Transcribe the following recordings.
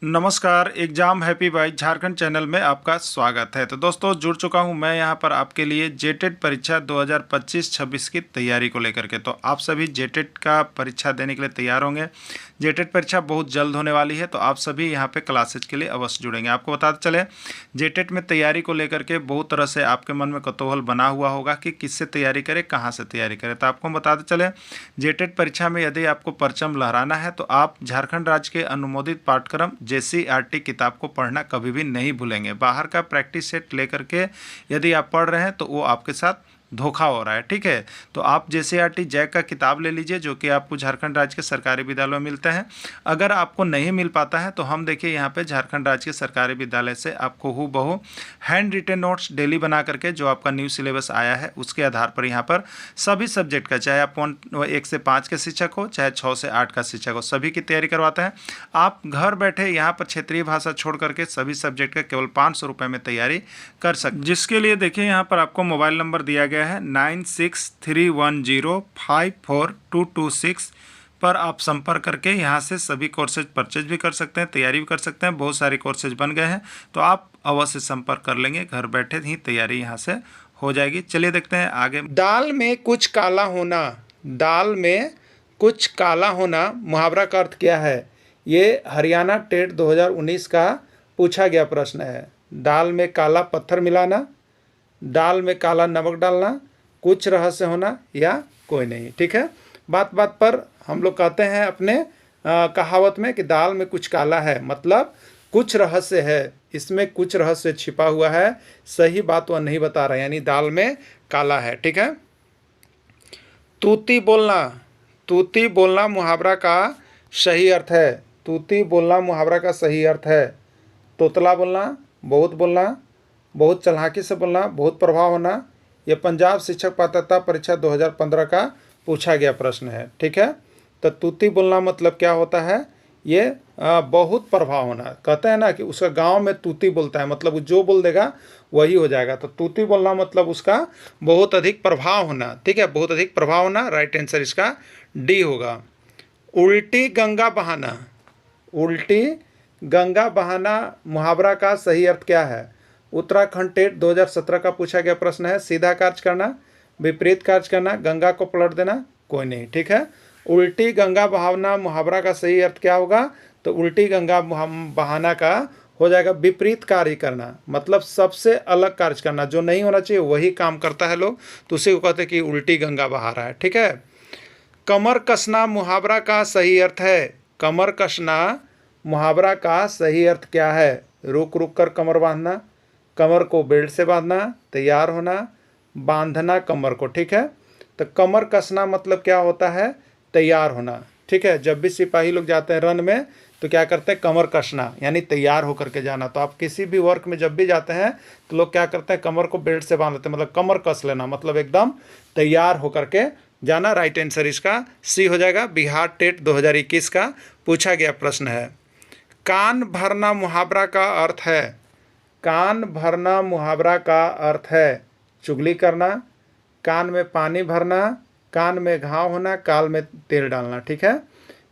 नमस्कार, exam happy by Jharkhand channel में आपका स्वागत है। तो दोस्तों जुड़ चुका हूं मैं यहां पर आपके लिए जेटेट परीक्षा 2025-26 की तैयारी को लेकर के। तो आप सभी जेटेट का परीक्षा देने के लिए तैयार होंगे। जेटेट परीक्षा बहुत जल्द होने वाली है, तो आप सभी यहां पे क्लासेज के लिए अवश्य जुड़ेंगे। आपको बताते चले, जेटेट में तैयारी को लेकर के बहुत तरह से आपके मन में कौतूहल बना हुआ होगा कि किससे तैयारी करें, कहाँ से तैयारी करें। तो आपको बताते चले, जेटेट परीक्षा में यदि आपको परचम लहराना है तो आप झारखंड राज्य के अनुमोदित पाठ्यक्रम JCERT किताब को पढ़ना कभी भी नहीं भूलेंगे। बाहर का प्रैक्टिस सेट लेकर के यदि आप पढ़ रहे हैं तो वो आपके साथ धोखा हो रहा है, ठीक है। तो आप JCERT जैक का किताब ले लीजिए, जो कि आपको झारखंड राज्य के सरकारी विद्यालयों में मिलते हैं। अगर आपको नहीं मिल पाता है तो हम देखिए यहाँ पे झारखंड राज्य के सरकारी विद्यालय से आपको हूबहू हैंड रिटेन नोट्स डेली बना करके, जो आपका न्यू सिलेबस आया है उसके आधार पर यहाँ पर सभी सब्जेक्ट का, चाहे आप 1 से 5 के शिक्षक हो, चाहे 6 से 8 का शिक्षक हो, सभी की तैयारी करवाते हैं। आप घर बैठे यहाँ पर क्षेत्रीय भाषा छोड़ करके सभी सब्जेक्ट का केवल 500 रुपये में तैयारी कर सकते, जिसके लिए देखिए यहाँ पर आपको मोबाइल नंबर दिया गया है 9631054226 पर आप संपर्क करके यहाँ से सभी कोर्सेज परचेज भी कर सकते हैं, तैयारी भी कर सकते हैं। बहुत सारे कोर्सेज बन गए हैं, तो आप अवश्य संपर्क कर लेंगे, घर बैठे ही तैयारी यहाँ से हो जाएगी। चलिए देखते हैं आगे। दाल में कुछ काला होना, दाल में कुछ काला होना मुहावरा का अर्थ क्या है? ये हरियाणा टेट 2019 का पूछा गया प्रश्न है। दाल में काला पत्थर मिलाना, दाल में काला नमक डालना, कुछ रहस्य होना या कोई नहीं। ठीक है, बात बात पर हम लोग कहते हैं अपने कहावत में कि दाल में कुछ काला है, मतलब कुछ रहस्य है, इसमें कुछ रहस्य छिपा हुआ है, सही बात वह नहीं बता रहा, यानी दाल में काला है। ठीक है। तूती बोलना, तूती बोलना मुहावरा का सही अर्थ है। तूती बोलना मुहावरा का सही अर्थ है। तोतला बोलना, बहुत चालाकी से बोलना, बहुत प्रभाव होना। यह पंजाब शिक्षक पात्रता परीक्षा 2015 का पूछा गया प्रश्न है। ठीक है, तो तूती बोलना मतलब क्या होता है? ये बहुत प्रभाव होना। कहते हैं ना कि उसका गांव में तूती बोलता है, मतलब वो जो बोल देगा वही हो जाएगा। तो तूती बोलना मतलब उसका बहुत अधिक प्रभाव होना। ठीक है, बहुत अधिक प्रभाव होना, राइट आंसर इसका डी होगा। उल्टी गंगा बहाना, उल्टी गंगा बहाना मुहावरा का सही अर्थ क्या है? उत्तराखंड टेट 2017 का पूछा गया प्रश्न है। सीधा कार्य करना, विपरीत कार्य करना, गंगा को पलट देना, कोई नहीं। ठीक है, उल्टी गंगा बहाना मुहावरा का सही अर्थ क्या होगा? तो उल्टी गंगा बहाना का हो जाएगा विपरीत कार्य करना, मतलब सबसे अलग कार्य करना, जो नहीं होना चाहिए वही काम करता है लोग, तो उसी को कहते हैं कि उल्टी गंगा बहा रहा है। ठीक है। कमर कसना मुहावरा का सही अर्थ है। कमर कसना मुहावरा का सही अर्थ क्या है? रुक रुक कर कमर बांधना, कमर को बेल्ट से बांधना, तैयार होना, बांधना कमर को। ठीक है, तो कमर कसना मतलब क्या होता है? तैयार होना। ठीक है, जब भी सिपाही लोग जाते हैं रन में तो क्या करते हैं? कमर कसना, यानी तैयार होकर के जाना। तो आप किसी भी वर्क में जब भी जाते हैं तो लोग क्या करते हैं? कमर को बेल्ट से बांध लेते हैं, मतलब कमर कस लेना, मतलब एकदम तैयार होकर के जाना। राइट आंसर इसका सी हो जाएगा। बिहार टेट 2021 का पूछा गया प्रश्न है। कान भरना मुहावरा का अर्थ है। कान भरना मुहावरा का अर्थ है चुगली करना, कान में पानी भरना, कान में घाव होना, काल में तेल डालना। ठीक है,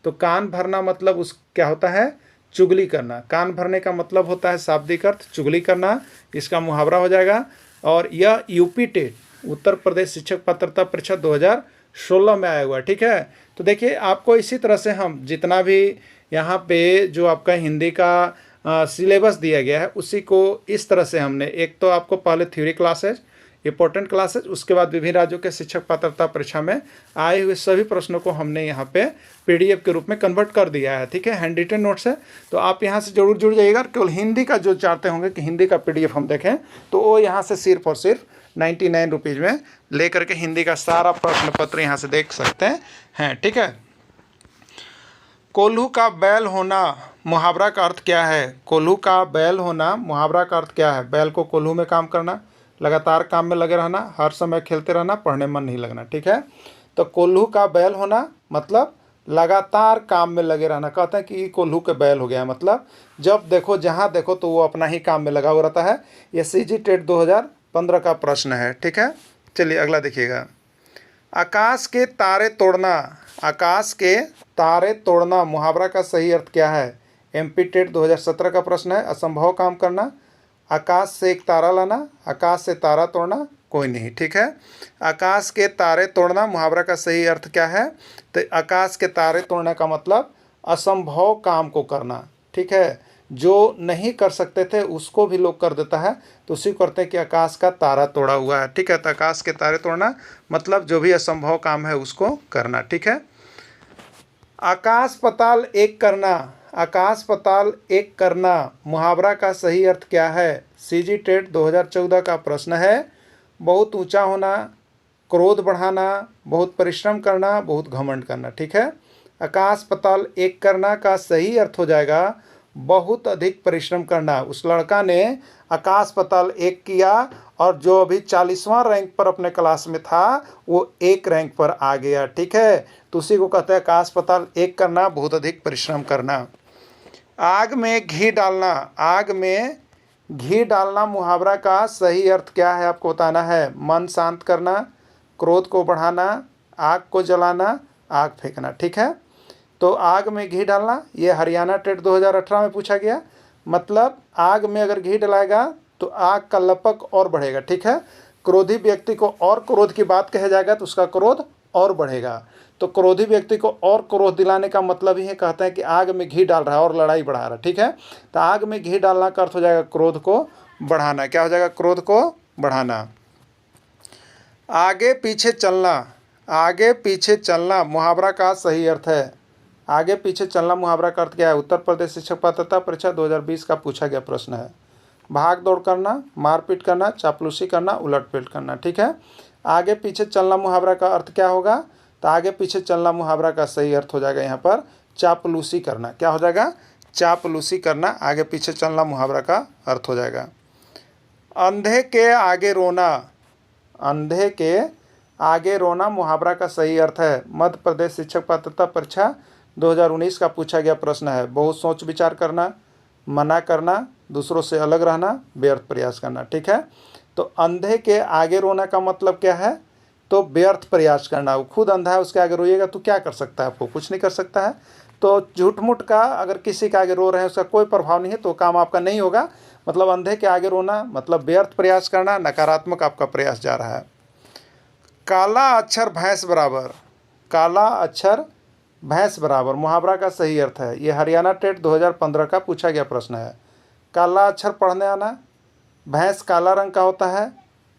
तो कान भरना मतलब उस क्या होता है? चुगली करना। कान भरने का मतलब होता है शाब्दिक अर्थ चुगली करना, इसका मुहावरा हो जाएगा। और यह यूपी टेट उत्तर प्रदेश शिक्षक पात्रता परीक्षा 2016 में आया हुआ है। ठीक है, तो देखिए आपको इसी तरह से हम जितना भी यहाँ पे जो आपका हिंदी का सिलेबस दिया गया है उसी को इस तरह से हमने, एक तो आपको पहले थ्योरी क्लासेज, इंपॉर्टेंट क्लासेज, उसके बाद विभिन्न राज्यों के शिक्षक पात्रता परीक्षा में आए हुए सभी प्रश्नों को हमने यहाँ पे PDF के रूप में कन्वर्ट कर दिया है। ठीक है, हैंड रिटन नोट्स है, तो आप यहाँ से जरूर जुड़ जाइएगा। केवल हिंदी का जो चाहते होंगे कि हिंदी का PDF हम देखें, तो वो यहाँ से सिर्फ और सिर्फ 99 रुपीज़ में ले करके हिंदी का सारा प्रश्न पत्र यहाँ से देख सकते हैं। ठीक है, कोल्हू का बैल होना मुहावरा का अर्थ क्या है? कोल्हू का बैल होना मुहावरा का अर्थ क्या है? बैल को कोल्हू में काम करना, लगातार काम में लगे रहना, हर समय खेलते रहना, पढ़ने मन नहीं लगना। ठीक है, तो कोल्हू का बैल होना मतलब लगातार काम में लगे रहना। कहते हैं कि कोल्हू के बैल हो गया है, मतलब जब देखो जहाँ देखो तो वो अपना ही काम में लगा हुआ रहता है। ये CG टेट 2015 का प्रश्न है। ठीक है, चलिए अगला देखिएगा। आकाश के तारे तोड़ना, आकाश के तारे तोड़ना मुहावरा का सही अर्थ क्या है? MP टेट 2017 का प्रश्न है, असंभव काम करना, आकाश से एक तारा लाना, आकाश से तारा तोड़ना, कोई नहीं। ठीक है, आकाश के तारे तोड़ना मुहावरा का सही अर्थ क्या है? तो आकाश के तारे तोड़ने का मतलब असंभव काम को करना। ठीक है, जो नहीं कर सकते थे उसको भी लोग कर देता है, तो उसी को करते हैं कि आकाश का तारा तोड़ा हुआ है। ठीक है, तो आकाश के तारे तोड़ना मतलब जो भी असंभव काम है उसको करना। ठीक है, आकाश पताल एक करना, आकाश पताल एक करना मुहावरा का सही अर्थ क्या है? CG टेट 2014 का प्रश्न है। बहुत ऊंचा होना, क्रोध बढ़ाना, बहुत परिश्रम करना, बहुत घमंड करना। ठीक है, आकाश पताल एक करना का सही अर्थ हो जाएगा बहुत अधिक परिश्रम करना। उस लड़का ने आकाश पताल एक किया और जो अभी 40वां रैंक पर अपने क्लास में था वो 1 रैंक पर आ गया। ठीक है, तो उसी को कहते हैं आकाश पताल एक करना, बहुत अधिक परिश्रम करना। आग में घी डालना, आग में घी डालना मुहावरा का सही अर्थ क्या है आपको बताना है। मन शांत करना, क्रोध को बढ़ाना, आग को जलाना, आग फेंकना। ठीक है, तो आग में घी डालना ये हरियाणा टेट 2018 में पूछा गया। मतलब आग में अगर घी डलाएगा तो आग का लपक और बढ़ेगा। ठीक है, क्रोधी व्यक्ति को और क्रोध की बात कहा जाएगा तो उसका क्रोध और बढ़ेगा। तो क्रोधी व्यक्ति को और क्रोध दिलाने का मतलब ही है, कहते हैं कि आग में घी डाल रहा है और लड़ाई बढ़ा रहा है। ठीक है, तो आग में घी डालना का अर्थ हो जाएगा क्रोध को बढ़ाना। क्या हो जाएगा? क्रोध को बढ़ाना। आगे पीछे चलना, आगे पीछे चलना मुहावरा का सही अर्थ है। आगे पीछे चलना मुहावरा का अर्थ क्या है? उत्तर प्रदेश शिक्षक पात्रता परीक्षा 2020 का पूछा गया प्रश्न है। भाग दौड़ करना, मारपीट करना, चापलूसी करना, उलटफेर करना। ठीक है, आगे पीछे चलना मुहावरा का अर्थ क्या होगा? तो आगे पीछे चलना मुहावरा का सही अर्थ हो जाएगा यहाँ पर चापलूसी करना। क्या हो जाएगा? चापलूसी करना आगे पीछे चलना मुहावरा का अर्थ हो जाएगा। अंधे के आगे रोना, अंधे के आगे रोना मुहावरा का सही अर्थ है। मध्य प्रदेश शिक्षक पात्रता परीक्षा 2019 का पूछा गया प्रश्न है। बहुत सोच विचार करना, मना करना, दूसरों से अलग रहना, व्यर्थ प्रयास करना। ठीक है, तो अंधे के आगे रोना का मतलब क्या है? तो व्यर्थ प्रयास करना। वो खुद अंधा है, उसके आगे रोइएगा तो क्या कर सकता है? आपको कुछ नहीं कर सकता है। तो झूठ मूठ का अगर किसी के आगे रो रहे हैं उसका कोई प्रभाव नहीं है तो काम आपका नहीं होगा। मतलब अंधे के आगे रोना मतलब व्यर्थ प्रयास करना, नकारात्मक आपका प्रयास जा रहा है। काला अक्षर भैंस बराबर, काला अक्षर भैंस बराबर मुहावरा का सही अर्थ है। ये हरियाणा टेट 2015 का पूछा गया प्रश्न है। काला अक्षर पढ़ने आना, भैंस काला रंग का होता है,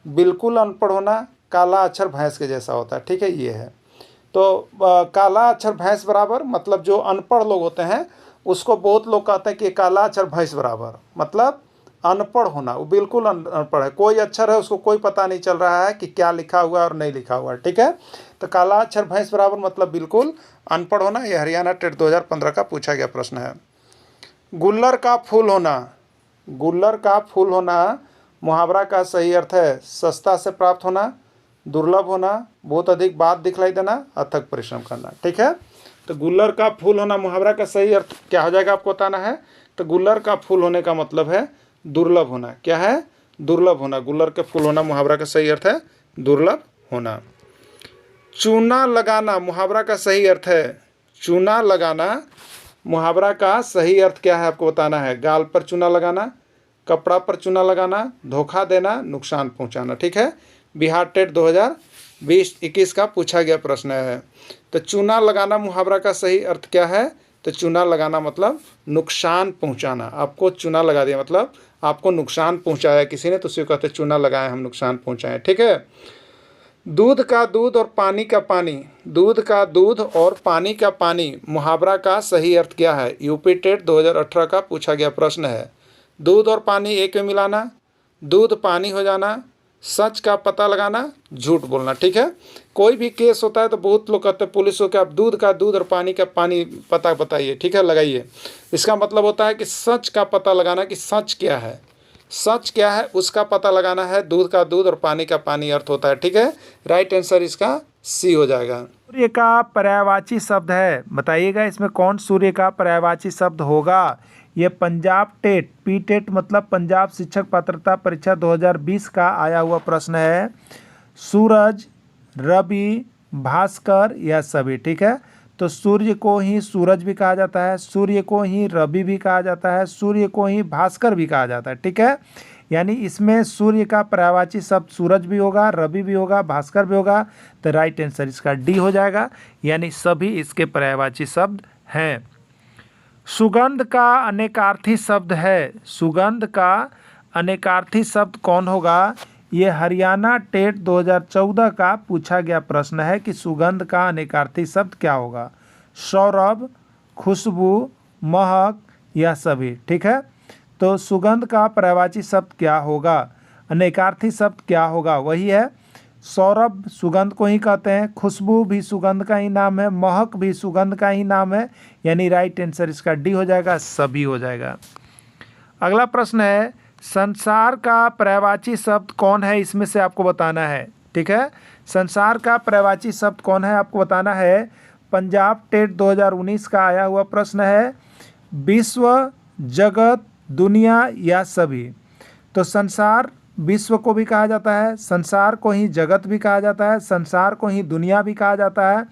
बिल्कुल अनपढ़ होना, काला अक्षर भैंस के जैसा होता है। ठीक है, ये है। तो काला अक्षर भैंस बराबर मतलब जो अनपढ़ लोग होते हैं उसको बहुत लोग कहते हैं कि काला अक्षर भैंस बराबर मतलब अनपढ़ होना। वो बिल्कुल अनपढ़ है, कोई अक्षर है उसको कोई पता नहीं चल रहा है कि क्या लिखा हुआ है और नहीं लिखा हुआ है। ठीक है, तो काला अक्षर भैंस बराबर मतलब बिल्कुल अनपढ़ होना। ये हरियाणा टेट 2015 का पूछा गया प्रश्न है। गुल्लर का फूल होना, गुल्लर का फूल होना मुहावरा का सही अर्थ है। सस्ता से प्राप्त होना, दुर्लभ होना, बहुत अधिक बात दिखलाई देना, अथक परिश्रम करना। ठीक है, तो गुल्लर का फूल होना मुहावरा का सही अर्थ क्या हो जाएगा आपको बताना है। तो गुल्लर का फूल होने का मतलब है दुर्लभ होना। क्या है? दुर्लभ होना। गुल्लर के फूल होना मुहावरा का सही अर्थ है दुर्लभ होना। चूना लगाना मुहावरा का सही अर्थ है। चूना लगाना मुहावरा का सही अर्थ क्या है आपको बताना है। गाल पर चूना लगाना, कपड़ा पर चूना लगाना, धोखा देना, नुकसान पहुंचाना। ठीक है, बिहार टेट 2020-21 का पूछा गया प्रश्न है। तो चूना लगाना मुहावरा का सही अर्थ क्या है? तो चूना लगाना मतलब नुकसान पहुंचाना। आपको चूना लगा दिया मतलब आपको नुकसान पहुंचाया किसी ने, तो उसी को कहते यूं लगाए हम नुकसान पहुंचाएं। ठीक है, दूध का दूध और पानी का पानी, दूध का दूध और पानी का पानी मुहावरा का सही अर्थ क्या है? यूपी टेट 2018 का पूछा गया प्रश्न है। दूध और पानी एक में मिलाना, दूध पानी हो जाना, सच का पता लगाना, झूठ बोलना। ठीक है, कोई भी केस होता है तो बहुत लोग कहते हैं पुलिस को कि आप दूध का दूध और पानी का पानी पता बताइए। ठीक है, लगाइए। इसका मतलब होता है कि सच का पता लगाना कि सच क्या है, सच क्या है उसका पता लगाना है। दूध का दूध और पानी का पानी अर्थ होता है। ठीक है, राइट आंसर इसका सी हो जाएगा। सूर्य का पर्यायवाची शब्द है, बताइएगा इसमें कौन सूर्य का पर्यायवाची शब्द होगा। ये पंजाब टेट पी टेट मतलब पंजाब शिक्षक पात्रता परीक्षा 2020 का आया हुआ प्रश्न है। सूरज, रवि, भास्कर या सभी। ठीक है, तो सूर्य को ही सूरज भी कहा जाता है, सूर्य को ही रवि भी कहा जाता है, सूर्य को ही भास्कर भी कहा जाता है। ठीक है, यानी इसमें सूर्य का पर्यायवाची शब्द सूरज भी होगा, रवि भी होगा, भास्कर भी होगा। तो राइट आंसर इसका डी हो जाएगा, यानी सभी इसके पर्यायवाची शब्द हैं। सुगंध का अनेकार्थी शब्द है, सुगंध का अनेकार्थी शब्द कौन होगा? ये हरियाणा टेट 2014 का पूछा गया प्रश्न है कि सुगंध का अनेकार्थी शब्द क्या होगा? सौरभ, खुशबू, महक या सभी। ठीक है, तो सुगंध का पर्यायवाची शब्द क्या होगा? अनेकार्थी शब्द क्या होगा? वही है सौरभ, सुगंध को ही कहते हैं, खुशबू भी सुगंध का ही नाम है, महक भी सुगंध का ही नाम है, यानी राइट आंसर इसका डी हो जाएगा, सभी हो जाएगा। अगला प्रश्न है, संसार का पर्यायवाची शब्द कौन है? इसमें से आपको बताना है। ठीक है, संसार का पर्यायवाची शब्द कौन है आपको बताना है। पंजाब टेट 2019 का आया हुआ प्रश्न है, विश्व, जगत, दुनिया या सभी। तो संसार विश्व को भी कहा जाता है, संसार को ही जगत भी कहा जाता है, संसार को ही दुनिया भी कहा जाता है,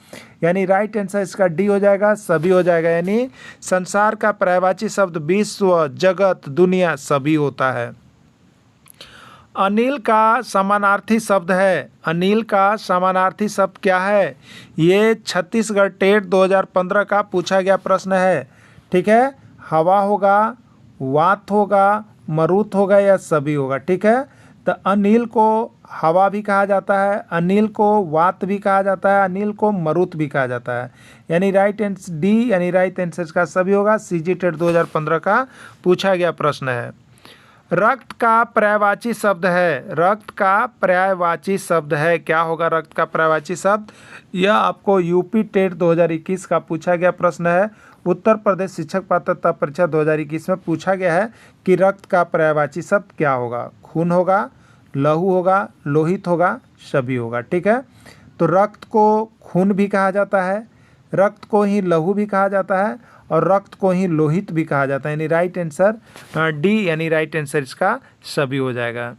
यानी राइट आंसर इसका डी हो जाएगा, सभी हो जाएगा। यानी संसार का पर्यायवाची शब्द विश्व, जगत, दुनिया, सभी होता है। अनिल का समानार्थी शब्द है, अनिल का समानार्थी शब्द क्या है? ये छत्तीसगढ़ टेट 2015 का पूछा गया प्रश्न है। ठीक है, हवा होगा, वात होगा, मरुत होगा या सभी होगा। ठीक है, तो अनिल को हवा भी कहा जाता है, अनिल को वात भी कहा जाता है, अनिल को मरुत भी कहा जाता है, यानी राइट आंसर डी, यानी राइट आंसर का सभी होगा। सीजी टेट 2015 का पूछा गया प्रश्न है। रक्त का पर्यायवाची शब्द है, रक्त का पर्यायवाची शब्द है, क्या होगा रक्त का पर्यायवाची शब्द? यह आपको यूपी टेट 2021 का पूछा गया प्रश्न है। उत्तर प्रदेश शिक्षक पात्रता परीक्षा 2021 में पूछा गया है कि रक्त का पर्यायवाची शब्द क्या होगा? खून होगा, लहू होगा, लोहित होगा, सभी होगा। ठीक है, तो रक्त को खून भी कहा जाता है, रक्त को ही लहू भी कहा जाता है और रक्त को ही लोहित भी कहा जाता है, यानी राइट आंसर डी, यानी राइट आंसर इसका सभी हो जाएगा।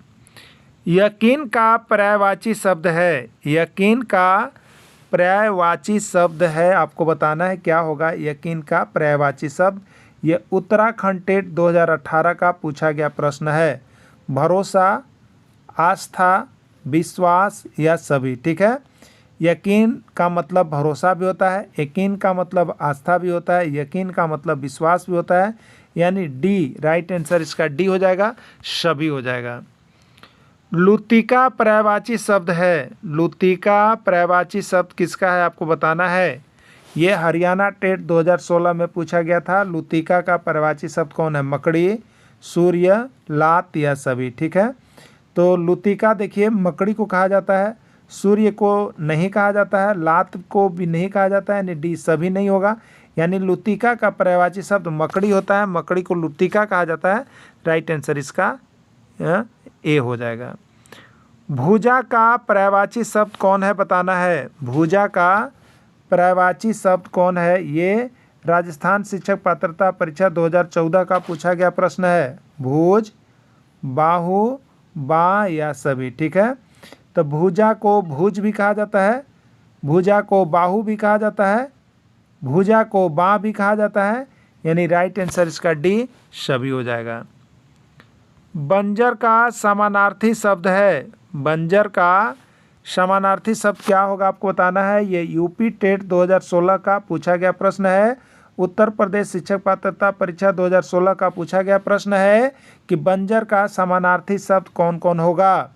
यकीन का पर्यायवाची शब्द है, यकीन का पर्यायवाची शब्द है, आपको बताना है क्या होगा यकीन का पर्यायवाची शब्द। ये उत्तराखंड टेट 2018 का पूछा गया प्रश्न है। भरोसा, आस्था, विश्वास या सभी। ठीक है, यकीन का मतलब भरोसा भी होता है, यकीन का मतलब आस्था भी होता है, यकीन का मतलब विश्वास भी होता है, यानी डी, राइट आंसर इसका डी हो जाएगा, सभी हो जाएगा। लुतिका पर्यायवाची शब्द है, लुतिका पर्यायवाची शब्द किसका है आपको बताना है। ये हरियाणा टेट 2016 में पूछा गया था। लुतिका का पर्यायवाची शब्द कौन है? मकड़ी, सूर्य, लात या सभी। ठीक है, तो लुतिका देखिए मकड़ी को कहा जाता है, सूर्य को नहीं कहा जाता है, लात को भी नहीं कहा जाता है, यानी डी, सभी नहीं होगा, यानी लुतिका का पर्यायवाची शब्द मकड़ी होता है, मकड़ी को लुतिका कहा जाता है, राइट आंसर इसका ए हो जाएगा। भुजा का पर्यायवाची शब्द कौन है बताना है। भुजा का पर्यायवाची शब्द कौन है? ये राजस्थान शिक्षक पात्रता परीक्षा 2014 का पूछा गया प्रश्न है। भुज, बाहु, बाँ या सभी। ठीक है, तो भुजा को भुज भी कहा जाता है, भुजा को बाहु भी कहा जाता है, भुजा को बाँ भी कहा जाता है, यानी राइट आंसर इसका डी, सभी हो जाएगा। बंजर का समानार्थी शब्द है, बंजर का समानार्थी शब्द क्या होगा आपको बताना है। ये यूपी टेट 2016 का पूछा गया प्रश्न है। उत्तर प्रदेश शिक्षक पात्रता परीक्षा 2016 का पूछा गया प्रश्न है कि बंजर का समानार्थी शब्द कौन कौन होगा।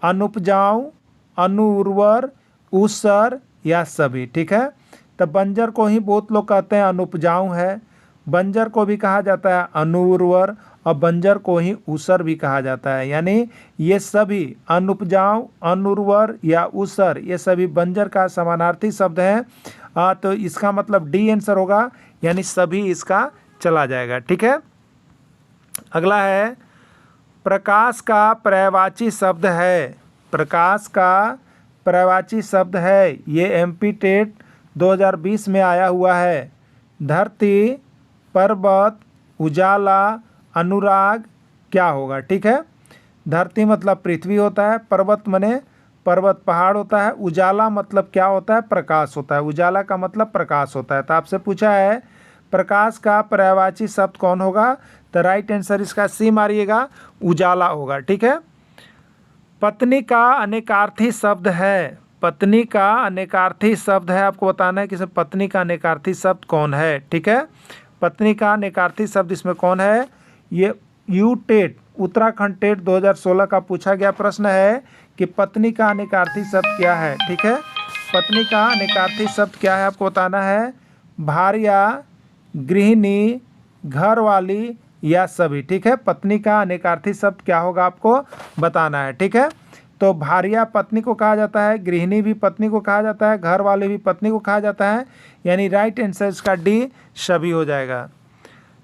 अनुपजाऊ, अनुउर्वर, ऊसर या सभी। ठीक है, तो बंजर को ही बहुत लोग कहते हैं अनुपजाऊ है, बंजर को भी कहा जाता है अनुउर्वर और बंजर को ही ऊसर भी कहा जाता है, यानी ये सभी अनुपजाऊ, अनुउर्वर या ऊसर ये सभी बंजर का समानार्थी शब्द हैं। तो इसका मतलब डी आंसर होगा, यानी सभी इसका चला जाएगा। ठीक है, अगला है प्रकाश का पर्यायवाची शब्द है, प्रकाश का पर्यायवाची शब्द है। ये एमपी टेट 2020 में आया हुआ है। धरती, पर्वत, उजाला, अनुराग क्या होगा। ठीक है, धरती मतलब पृथ्वी होता है, पर्वत मने पर्वत पहाड़ होता है। उजाला मतलब क्या होता है? प्रकाश होता है। उजाला का मतलब प्रकाश होता है। तो आपसे पूछा है प्रकाश का पर्यायवाची शब्द कौन होगा? तो राइट आंसर इसका सी मारिएगा, उजाला होगा। ठीक है। पत्नी का अनेकार्थी शब्द है। पत्नी का अनेकार्थी शब्द है, आपको बताना है कि इसमें पत्नी का अनेकार्थी शब्द कौन है। ठीक है। पत्नी का अनेकार्थी शब्द इसमें कौन है? ये यू टेट उत्तराखंड टेट 2016 का पूछा गया प्रश्न है कि पत्नी का अनेकार्थी शब्द क्या है। ठीक है। पत्नी का अनेकार्थी शब्द क्या है आपको बताना है। भार्या, गृहिणी, घर वाली या सभी। ठीक है। पत्नी का अनेकार्थी शब्द क्या होगा आपको बताना है। ठीक है। तो भार्या पत्नी को कहा जाता है, गृहिणी भी पत्नी को कहा जाता है, घर वाले भी पत्नी को कहा जाता है, यानी राइट आंसर इसका डी सभी हो जाएगा।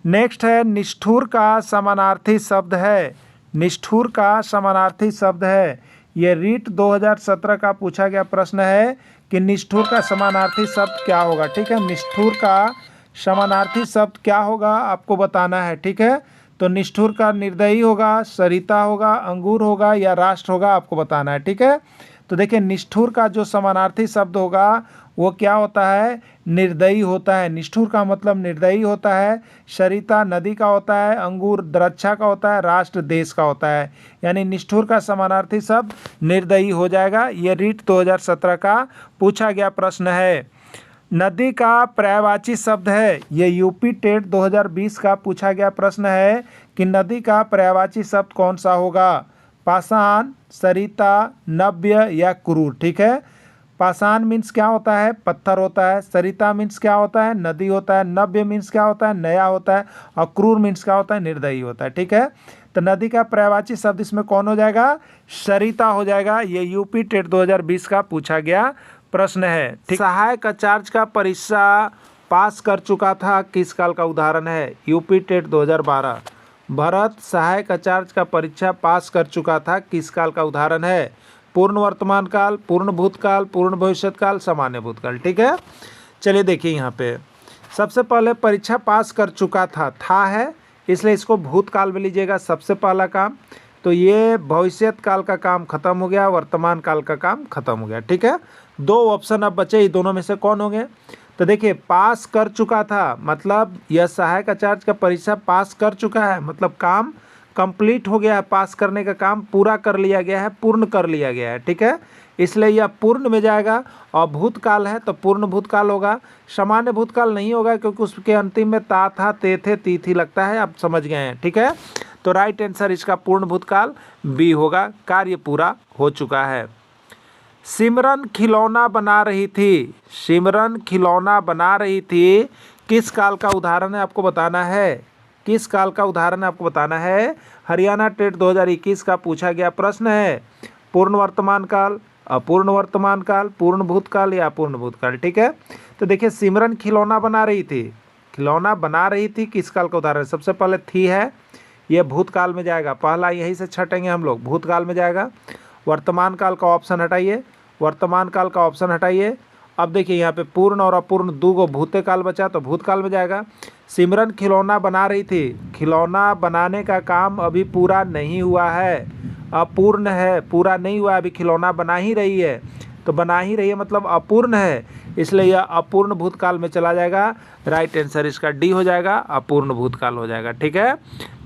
नेक्स्ट है निष्ठुर का समानार्थी शब्द है। निष्ठुर का समानार्थी शब्द है, ये रीट 2017 का पूछा गया प्रश्न है कि निष्ठुर का समानार्थी शब्द क्या होगा। ठीक है। निष्ठुर का समानार्थी शब्द क्या होगा आपको बताना है। ठीक है। तो निष्ठुर का निर्दयी होगा, सरिता होगा, अंगूर होगा या राष्ट्र होगा, आपको बताना है। ठीक है। तो देखिए निष्ठुर का जो समानार्थी शब्द होगा वो क्या होता है? निर्दयी होता है। निष्ठुर का मतलब निर्दयी होता है, सरिता नदी का होता है, अंगूर द्रक्षा का होता है, राष्ट्र देश का होता है, यानी निष्ठुर का समानार्थी शब्द निर्दयी हो जाएगा। ये रीट 2017 का पूछा गया प्रश्न है। नदी का पर्यायवाची शब्द है, ये यूपी टेट 2020 का पूछा गया प्रश्न है कि नदी का पर्यायवाची शब्द कौन सा होगा? पाषाण, सरिता, नव्य या क्रूर। ठीक है। पाषाण मीन्स क्या होता है? पत्थर होता है। सरिता मीन्स क्या होता है? नदी होता है। नव्य मीन्स क्या होता है? नया होता है। और क्रूर मीन्स क्या होता है? निर्दयी होता है। ठीक है। तो नदी का पर्यायवाची शब्द इसमें कौन हो जाएगा? सरिता हो जाएगा। ये यूपी टेट 2020 का पूछा गया प्रश्न है। सहायक आचार्य का परीक्षा पास कर चुका था, किस काल का उदाहरण है? UP TET 2012। भरत सहायक आचार्य का परीक्षा पास कर चुका था, किस काल का उदाहरण है? पूर्ण वर्तमान काल, पूर्ण भूतकाल, पूर्ण भविष्यत काल, सामान्य भूतकाल। ठीक है। चलिए देखिए यहाँ पे सबसे पहले परीक्षा पास कर चुका था है, इसलिए इसको भूतकाल में लीजिएगा सबसे पहला काम। तो ये भविष्यत काल का काम खत्म हो गया, वर्तमान काल का काम खत्म हो गया। ठीक है। दो ऑप्शन अब बचे, ये दोनों में से कौन होंगे? तो देखिए पास कर चुका था मतलब यह सहायक आचार्य का परीक्षा पास कर चुका है, मतलब काम कंप्लीट हो गया है, पास करने का काम पूरा कर लिया गया है, पूर्ण कर लिया गया है। ठीक है। इसलिए यह पूर्ण में जाएगा। और भूतकाल है तो पूर्ण भूतकाल होगा, सामान्य भूतकाल नहीं होगा क्योंकि उसके अंतिम में ता था, ते थे, ती थी लगता है, आप समझ गए हैं। ठीक है। तो राइट आंसर इसका पूर्ण भूतकाल बी होगा, कार्य पूरा हो चुका है। सिमरन खिलौना बना रही थी। सिमरन खिलौना बना रही थी, किस काल का उदाहरण है आपको बताना है। किस काल का उदाहरण है आपको बताना है। हरियाणा टेट 2021 का पूछा गया प्रश्न है। पूर्ण वर्तमान काल, अपूर्ण वर्तमान काल, पूर्ण भूतकाल या अपूर्ण भूतकाल। ठीक है। तो देखिए सिमरन खिलौना बना रही थी, खिलौना बना रही थी किस काल का उदाहरण है? सबसे पहले थी है, ये भूतकाल में जाएगा, पहला यहीं से छटेंगे हम लोग, भूतकाल में जाएगा। वर्तमान काल का ऑप्शन हटाइए, वर्तमान काल का ऑप्शन हटाइए। अब देखिए यहाँ पे पूर्ण और अपूर्ण दो गो भूते काल बचा, तो भूतकाल में जाएगा। सिमरन खिलौना बना रही थी, खिलौना बनाने का काम अभी पूरा नहीं हुआ है, अपूर्ण है, पूरा नहीं हुआ, अभी खिलौना बना ही रही है। तो बना ही रही है मतलब अपूर्ण है, इसलिए यह अपूर्ण भूतकाल में चला जाएगा। राइट आंसर इसका डी हो जाएगा, अपूर्ण भूतकाल हो जाएगा। ठीक है।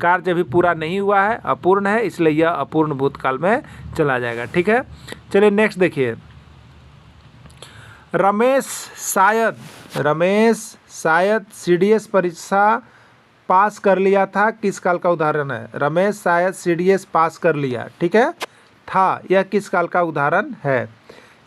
कार्य अभी पूरा नहीं हुआ है, अपूर्ण है, इसलिए यह अपूर्ण भूतकाल में चला जाएगा। ठीक है। चलिए नेक्स्ट देखिए। रमेश शायद सीडीएस परीक्षा पास कर लिया था, किस काल का उदाहरण है? रमेश शायद सीडीएस पास कर लिया। ठीक है। था, यह किस काल का उदाहरण है?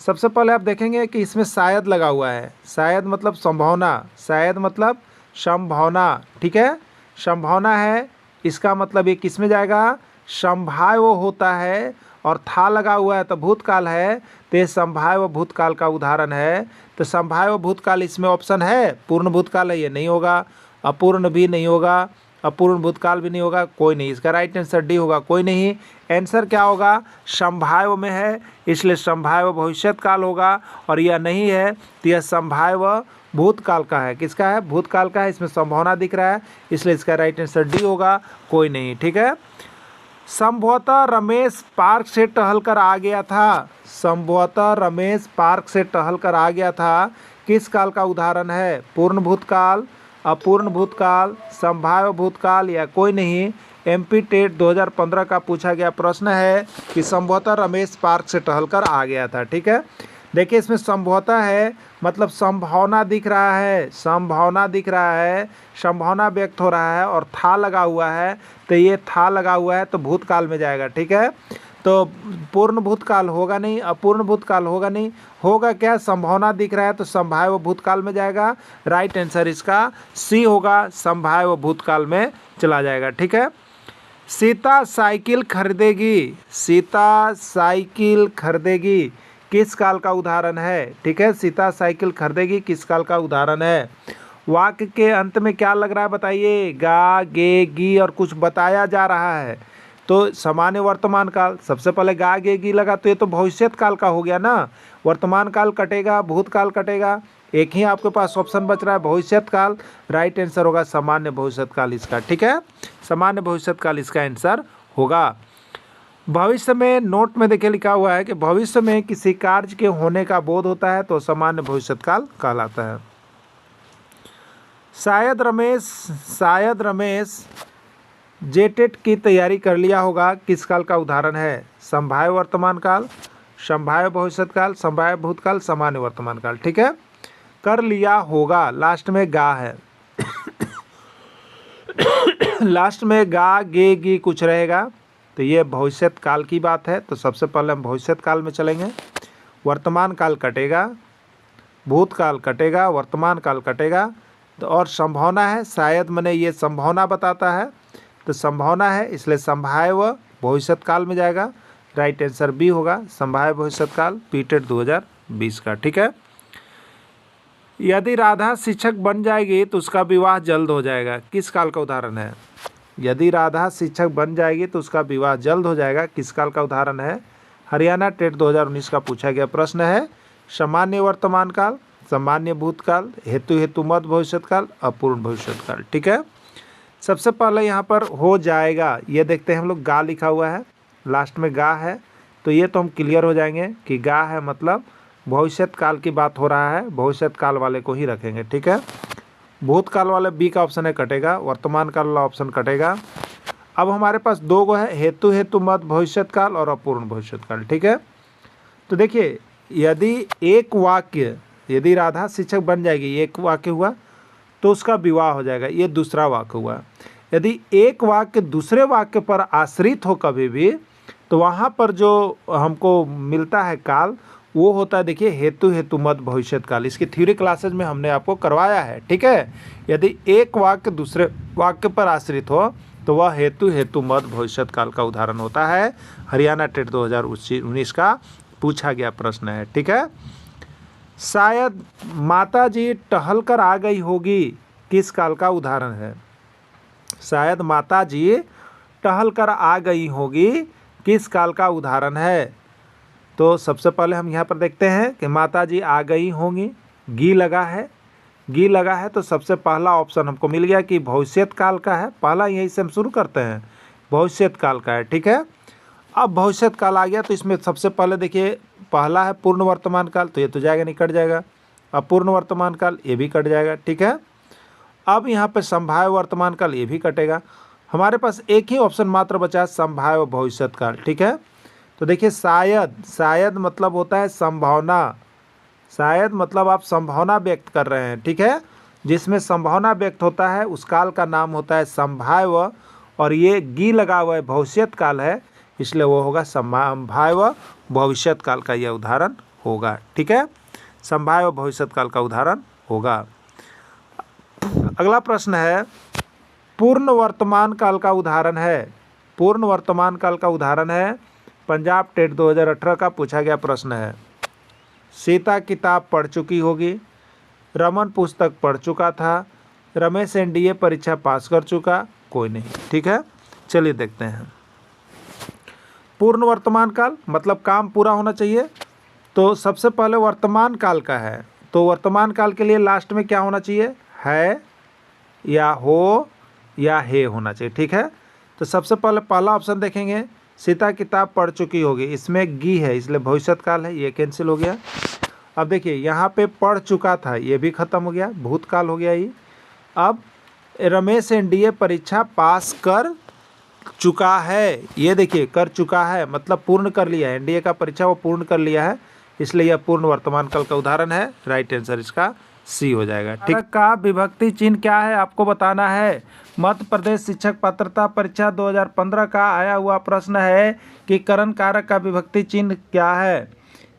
सबसे पहले आप देखेंगे कि इसमें शायद लगा हुआ है। शायद मतलब संभावना, शायद मतलब संभावना। ठीक है। संभावना है, इसका मतलब ये किस में जाएगा? संभाव्य होता है, और था लगा हुआ है तो भूतकाल है, तो ये संभाव्य भूतकाल का उदाहरण है। तो संभाव्य भूतकाल इसमें ऑप्शन है, पूर्ण भूतकाल है, ये नहीं होगा, अपूर्ण भी नहीं होगा, अपूर्ण भूतकाल भी नहीं होगा, कोई नहीं। इसका राइट आंसर डी होगा, कोई नहीं। आंसर क्या होगा? संभाव्य में है, इसलिए संभाव्य भविष्यत काल होगा, और यह नहीं है तो यह संभाव्य भूतकाल का है। किसका है? भूतकाल का है, इसमें संभावना दिख रहा है, इसलिए इसका राइट आंसर डी होगा, कोई नहीं। ठीक है। संभवतः रमेश पार्क से टहल कर आ गया था। संभवतः रमेश पार्क से टहल कर आ गया था किस काल का उदाहरण है? पूर्ण भूतकाल, अपूर्ण भूतकाल, संभाव्य भूतकाल या कोई नहीं। एमपी टेट 2015 का पूछा गया प्रश्न है कि संभवतः रमेश पार्क से टहल कर आ गया था। ठीक है, देखिए इसमें संभवतः है मतलब संभावना दिख रहा है, संभावना दिख रहा है, संभावना व्यक्त हो रहा है और था लगा हुआ है, तो ये था लगा हुआ है तो भूतकाल में जाएगा। ठीक है, तो पूर्ण भूतकाल होगा नहीं, अपूर्ण भूतकाल होगा नहीं, होगा क्या? संभावना दिख रहा है तो संभाव्य भूतकाल में जाएगा। राइट आंसर इसका सी होगा, संभाव्य भूतकाल में चला जाएगा। ठीक है, सीता साइकिल खरीदेगी, सीता साइकिल खरीदेगी किस काल का उदाहरण है? ठीक है, सीता साइकिल खरीदेगी किस काल का उदाहरण है? वाक्य के अंत में क्या लग रहा है बताइए? गा, गे, गी और कुछ बताया जा रहा है, तो सामान्य वर्तमान काल। सबसे पहले गा, गे, गी लगा तो ये तो भविष्यत काल का हो गया ना। वर्तमान काल कटेगा, भूतकाल कटेगा, एक ही आपके पास ऑप्शन बच रहा है भविष्यत काल। राइट आंसर होगा सामान्य भविष्यत काल इसका। ठीक है, सामान्य भविष्यत काल इसका आंसर होगा। भविष्य में नोट में देखिए लिखा हुआ है कि भविष्य में किसी कार्य के होने का बोध होता है तो सामान्य भविष्यत काल कहलाता है। शायद रमेश जेटेट की तैयारी कर लिया होगा किस काल का उदाहरण है? संभाव्य वर्तमान काल, संभाव्य भविष्यत काल, संभाव्य भूतकाल, सामान्य वर्तमान काल। ठीक है, कर लिया होगा लास्ट में गा है लास्ट में गा, गे, गी कुछ रहेगा तो ये भविष्यत काल की बात है, तो सबसे पहले हम भविष्यत काल में चलेंगे। वर्तमान काल कटेगा, भूतकाल कटेगा, वर्तमान काल कटेगा, तो और संभावना है, शायद मैंने ये संभावना बताता है तो संभावना है इसलिए संभाव्य भविष्यत काल में जाएगा। राइट आंसर बी होगा, संभाव्य भविष्यत काल, पीटेट 2020 का। ठीक है, यदि राधा शिक्षक बन जाएगी तो उसका विवाह जल्द हो जाएगा किस काल का उदाहरण है? यदि राधा शिक्षक बन जाएगी तो उसका विवाह जल्द हो जाएगा किस काल का उदाहरण है? हरियाणा टेट 2019 का पूछा गया प्रश्न है। सामान्य वर्तमान काल, सामान्य भूतकाल, हेतु मत भविष्यत काल, अपूर्ण भविष्यत काल। ठीक है, सबसे पहले यहाँ पर हो जाएगा, ये देखते हैं हम लोग गा लिखा हुआ है, लास्ट में गा है, तो ये तो हम क्लियर हो जाएंगे कि गा है मतलब भविष्यत काल की बात हो रहा है, भविष्यत काल वाले को ही रखेंगे। ठीक है, भूतकाल वाले बी का ऑप्शन है कटेगा, वर्तमान काल वाला ऑप्शन कटेगा। अब हमारे पास दो गो है, हेतु मत भविष्यत काल और अपूर्ण भविष्यत काल। ठीक है, तो देखिए यदि एक वाक्य, यदि राधा शिक्षक बन जाएगी, एक वाक्य हुआ तो उसका विवाह हो जाएगा, ये दूसरा वाक्य हुआ। यदि एक वाक्य दूसरे वाक्य पर आश्रित हो कभी भी तो वहाँ पर जो हमको मिलता है काल वो होता है, देखिए हेतु मत भविष्यत काल। इसकी थ्योरी क्लासेज में हमने आपको करवाया है। ठीक है, यदि एक वाक्य दूसरे वाक्य पर आश्रित हो तो वह हेतु मत भविष्यत काल का उदाहरण होता है। हरियाणा टेट 2019 का पूछा गया प्रश्न है। ठीक है, शायद माताजी टहल कर आ गई होगी किस काल का उदाहरण है? शायद माताजी टहल कर आ गई होगी किस काल का उदाहरण है? तो सबसे पहले हम यहाँ पर देखते हैं कि माताजी आ गई होंगी, गी लगा है, गी लगा है तो सबसे पहला ऑप्शन हमको मिल गया कि भविष्यत काल का है। पहला यहीं से हम शुरू करते हैं, भविष्यत काल का है। ठीक है, अब भविष्यत काल आ गया तो इसमें सबसे पहले देखिए पहला है पूर्ण वर्तमान काल, तो ये तो जाएगा नहीं, कट जाएगा। अपूर्ण वर्तमान काल ये भी कट जाएगा। ठीक है, अब यहाँ पे संभाव्य वर्तमान काल ये भी कटेगा। हमारे पास एक ही ऑप्शन मात्र बचा है, संभाव्य भविष्यत काल। ठीक है, तो देखिए शायद मतलब होता है संभावना, शायद मतलब आप संभावना व्यक्त कर रहे हैं। ठीक है, जिसमें संभावना व्यक्त होता है उस काल का नाम होता है संभाव्य, और ये गी लगा हुआ है भविष्यत काल है, इसलिए वो होगा संभाव्य भविष्यत काल का यह उदाहरण होगा। ठीक है, संभाव्य भविष्यत काल का उदाहरण होगा। अगला प्रश्न है, पूर्ण वर्तमान काल का उदाहरण है। पूर्ण वर्तमान काल का उदाहरण है, पंजाब टेट 2018 का पूछा गया प्रश्न है। सीता किताब पढ़ चुकी होगी, रमन पुस्तक पढ़ चुका था, रमेश एनडीए परीक्षा पास कर चुका, कोई नहीं। ठीक है, चलिए देखते हैं। पूर्ण वर्तमान काल मतलब काम पूरा होना चाहिए, तो सबसे पहले वर्तमान काल का है, तो वर्तमान काल के लिए लास्ट में क्या होना चाहिए? है या हो या हे होना चाहिए। ठीक है, तो सबसे पहले पहला ऑप्शन देखेंगे, सीता किताब पढ़ चुकी होगी, इसमें गी है इसलिए भविष्यकाल है, ये कैंसिल हो गया। अब देखिए यहाँ पे पढ़ चुका था, ये भी खत्म हो गया, भूतकाल हो गया ये। अब रमेश एनडीए परीक्षा पास कर चुका है, ये देखिए कर चुका है मतलब पूर्ण कर लिया है, एनडीए का परीक्षा वो पूर्ण कर लिया है, इसलिए यह पूर्ण वर्तमान काल का उदाहरण है। राइट आंसर इसका सी हो जाएगा। ठीक का विभक्ति चिन्ह क्या है आपको बताना है। मध्य प्रदेश शिक्षक पात्रता परीक्षा 2015 का आया हुआ प्रश्न है कि करण कारक का विभक्ति चिन्ह क्या है।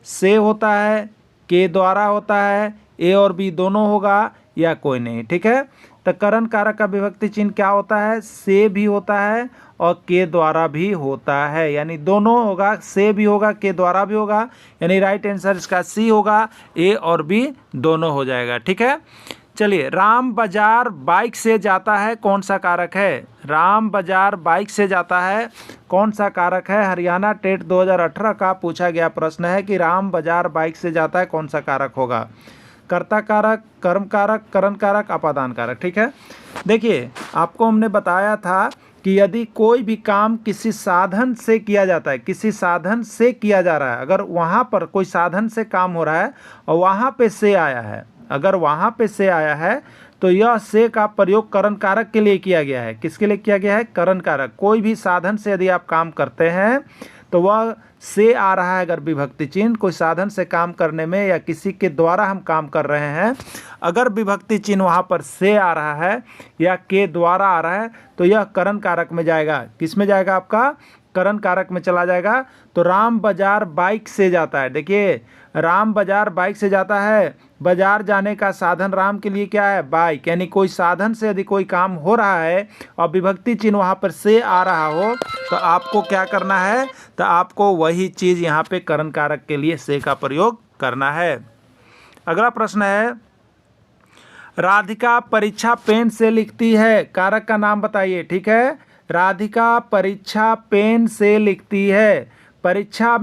से होता है, के द्वारा होता है, ए और बी दोनों होगा या कोई नहीं। ठीक है, तो करण कारक का विभक्ति चिन्ह क्या होता है, से भी होता है और के द्वारा भी होता है, यानी दोनों होगा, से भी होगा के द्वारा भी होगा, यानी राइट आंसर इसका सी होगा, ए और बी दोनों हो जाएगा। ठीक है, चलिए राम बाजार बाइक से जाता है कौन सा कारक है। राम बाजार बाइक से जाता है कौन सा कारक है। हरियाणा टेट 2018 का पूछा गया प्रश्न है कि राम बाजार बाइक से जाता है कौन सा कारक होगा। कर्ता कारक, कर्म कारक, करण कारक, अपादान कारक। ठीक है, देखिए आपको हमने बताया था कि यदि कोई भी काम किसी साधन से किया जाता है, किसी साधन से किया जा रहा है, अगर वहाँ पर कोई साधन से काम हो रहा है और वहाँ पे से आया है, अगर वहाँ पे से आया है तो यह से का प्रयोग करण कारक के लिए किया गया है। किसके लिए किया गया है, करण कारक। कोई भी साधन से यदि आप काम करते हैं तो वह से आ रहा है, अगर विभक्ति चिन्ह कोई साधन से काम करने में या किसी के द्वारा हम काम कर रहे हैं, अगर विभक्ति चिन्ह वहाँ पर से आ रहा है या के द्वारा आ रहा है तो यह करण कारक में जाएगा। किस में जाएगा, आपका करण कारक में चला जाएगा। तो राम बाजार बाइक से जाता है, देखिए राम बाजार बाइक से जाता है, बाजार जाने का साधन राम के लिए क्या है, बाइक, यानी कोई साधन से यदि कोई काम हो रहा है और विभक्ति चिन्ह वहाँ पर से आ रहा हो तो आपको क्या करना है, तो आपको वही चीज़ यहाँ पे करण कारक के लिए से का प्रयोग करना है। अगला प्रश्न है, राधिका परीक्षा पेन से लिखती है, कारक का नाम बताइए। ठीक है, राधिका परीक्षा पेन से लिखती है। परीक्षा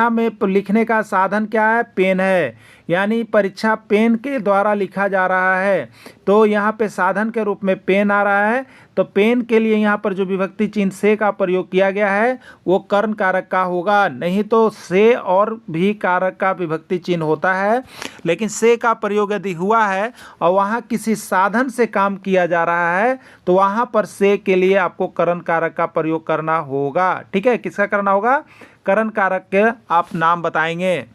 में लिखने का साधन क्या है, पेन है, यानी परीक्षा पेन के द्वारा लिखा जा रहा है, तो यहाँ पे साधन के रूप में पेन आ रहा है, तो पेन के लिए यहाँ पर जो विभक्ति चिन्ह से का प्रयोग किया गया है वो कर्ण कारक का होगा। नहीं तो से और भी कारक का विभक्ति चिन्ह होता है, लेकिन से का प्रयोग यदि हुआ है और वहाँ किसी साधन से काम किया जा रहा है तो वहाँ पर से के लिए आपको कर्ण कारक का प्रयोग करना होगा। ठीक है, किसका करना होगा, कर्ण कारक के आप नाम बताएंगे।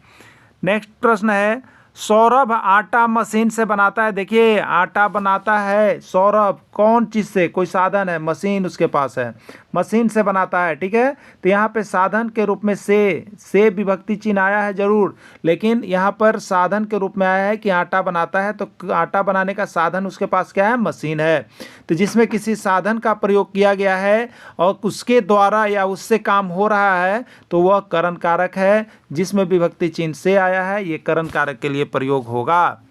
नेक्स्ट प्रश्न है, सौरभ आटा मशीन से बनाता है। देखिए आटा बनाता है सौरभ कौन चीज़ से, कोई साधन है, मशीन उसके पास है, मशीन से बनाता है। ठीक है, तो यहाँ पे साधन के रूप में से विभक्ति चिन्ह आया है जरूर, लेकिन यहाँ पर साधन के रूप में आया है कि आटा बनाता है, तो आटा बनाने का साधन उसके पास क्या है, मशीन है। तो जिसमें किसी साधन का प्रयोग किया गया है और उसके द्वारा या उससे काम हो रहा है तो वह कर्ण कारक है। जिसमें विभक्ति चिन्ह से आया है ये कर्ण कारक के लिए प्रयोग होगा।